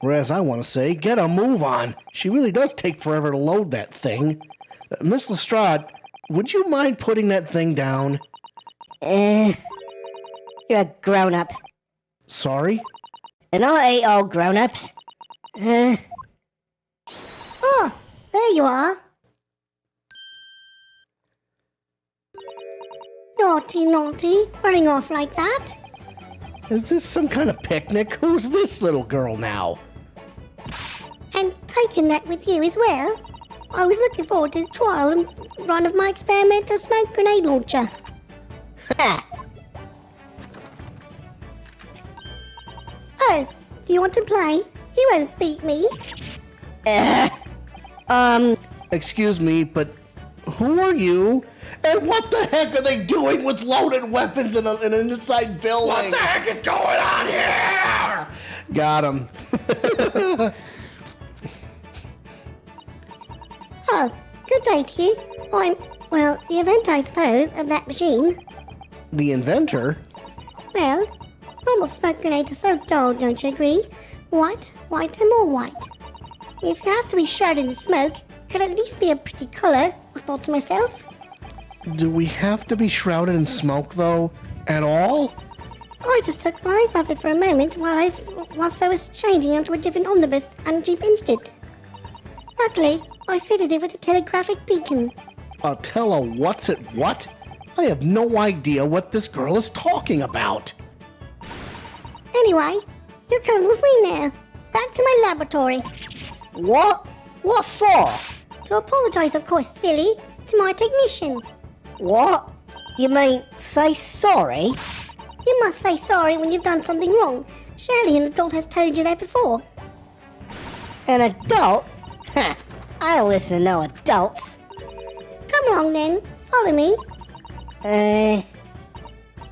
S1: Whereas I want to say, get a move on. She really does take forever to load that thing. Miss Lestrade, would you mind putting that thing down?
S5: You're a grown-up.
S1: Sorry?
S5: And I ain't all grown-ups. Oh, you are. Naughty, naughty, running off like that.
S1: Is this some kind of picnic? Who's this little girl now?
S5: And taking that with you as well. I was looking forward to the trial and run of my experimental smoke grenade launcher. Ha! Oh, do you want to play? You won't beat me.
S1: Excuse me, but who are you? And what the heck are they doing with loaded weapons in an inside building?
S3: What the heck is going on here?
S1: Got him.
S5: Oh, good day to you. I'm, well, the inventor, I suppose, of that machine.
S1: The inventor?
S5: Well, normal smoke grenades are so dull, don't you agree? White, white, and more white. If you have to be shrouded in smoke, it could at least be a pretty colour, I thought to myself.
S1: Do we have to be shrouded in smoke, though? At all?
S5: I just took my eyes off it for a moment whilst I was changing onto a different omnibus and Jeep enged it. Luckily, I fitted it with a telegraphic beacon.
S1: Tell a what's it what? I have no idea what this girl is talking about.
S5: Anyway, you're coming with me now. Back to my laboratory.
S6: What? What for?
S5: To apologise, of course, silly, to my technician.
S6: What? You mean say sorry?
S5: You must say sorry when you've done something wrong. Surely an adult has told you that before.
S6: An adult? Ha! I don't listen to no adults.
S5: Come along then, follow me.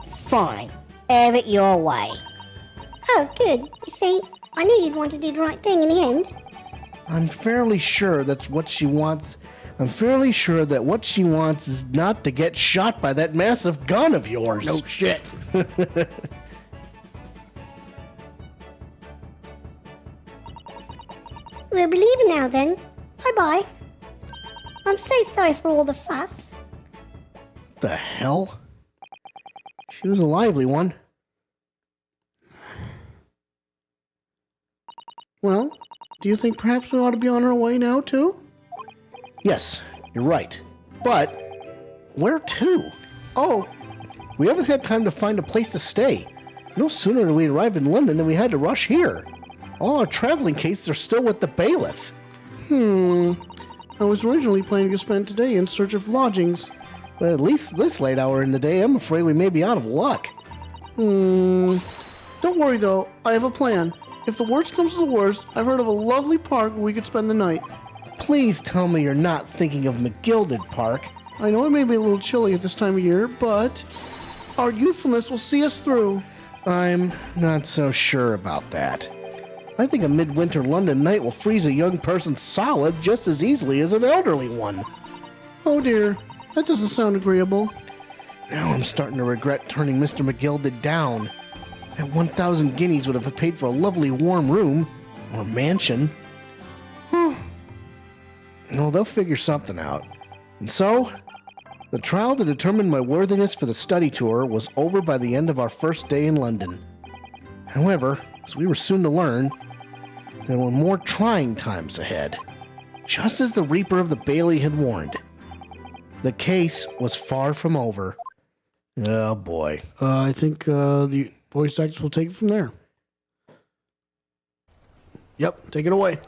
S6: Fine. Have it your way.
S5: Oh, good. You see, I knew you'd want to do the right thing in the end.
S1: I'm fairly sure that's what she wants. I'm fairly sure that what she wants is not to get shot by that massive gun of yours.
S8: No shit.
S5: We'll be leaving now then. Bye-bye. I'm so sorry for all the fuss.
S1: What the hell? She was a lively one.
S2: Well, do you think perhaps we ought to be on our way now, too?
S1: Yes, you're right. But where to?
S2: Oh,
S1: We haven't had time to find a place to stay. No sooner did we arrive in London than we had to rush here. All our traveling cases are still with the bailiff.
S2: I was originally planning to spend today in search of lodgings.
S1: But at least this late hour in the day, I'm afraid we may be out of luck.
S2: Don't worry though, I have a plan. If the worst comes to the worst, I've heard of a lovely park where we could spend the night.
S1: Please tell me you're not thinking of McGilded Park.
S2: I know it may be a little chilly at this time of year, but our youthfulness will see us through.
S1: I'm not so sure about that. I think a midwinter London night will freeze a young person solid just as easily as an elderly one.
S2: Oh dear, that doesn't sound agreeable.
S1: Now I'm starting to regret turning Mr. McGilded down. That 1,000 guineas would have paid for a lovely warm room or mansion. No, they'll figure something out. And so, the trial to determine my worthiness for the study tour was over by the end of our first day in London. However, as we were soon to learn, there were more trying times ahead, just as the Reaper of the Bailey had warned. The case was far from over. Oh boy.
S2: I think the voice actors will take it from there. Yep, take it away.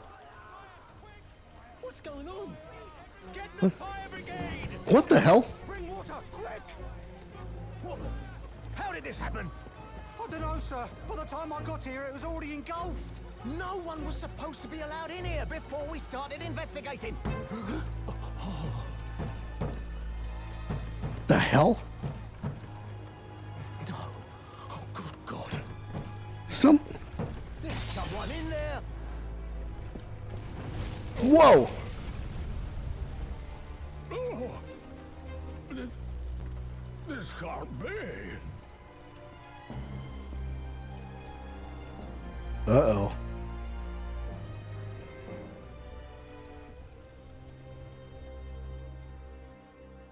S9: What's going on? Get the fire brigade!
S1: What the hell?
S9: Bring water, quick! What the? How did this happen? I don't know, sir. By the time I got here, it was already engulfed.
S10: No one was supposed to be allowed in here before we started investigating.
S1: What the hell?
S9: No. Oh, good God.
S10: There's someone in there.
S1: Whoa!
S3: Oh, this can't be.
S1: Uh-oh.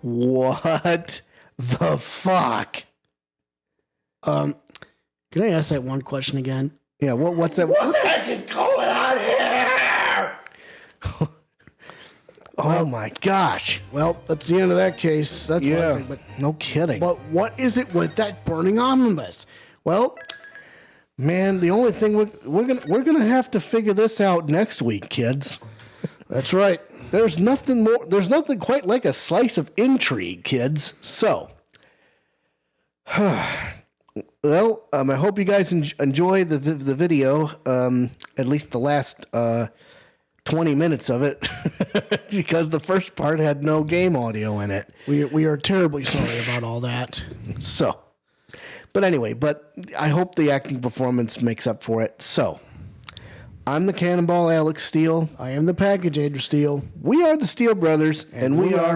S1: What the fuck?
S2: Can I ask that one question again?
S1: Yeah, what's that?
S3: What the heck is going on here?
S1: Oh my gosh.
S8: Well, that's the end of that case. That's
S1: Yeah.
S8: one thing. But
S1: No kidding.
S8: But what is it with that burning omnibus? Well,
S1: Man, the only thing we're gonna have to figure this out next week, kids.
S8: that's right.
S1: There's nothing quite like a slice of intrigue, kids. So, well, I hope you guys enjoy the video. At least the last 20 minutes of it, because the first part had no game audio in it.
S8: We are terribly sorry about all that.
S1: So, but anyway, I hope the acting performance makes up for it. So, I'm the Cannonball Alex Steele.
S8: I am the package, Andrew Steele.
S1: We are the Steele Brothers, and we are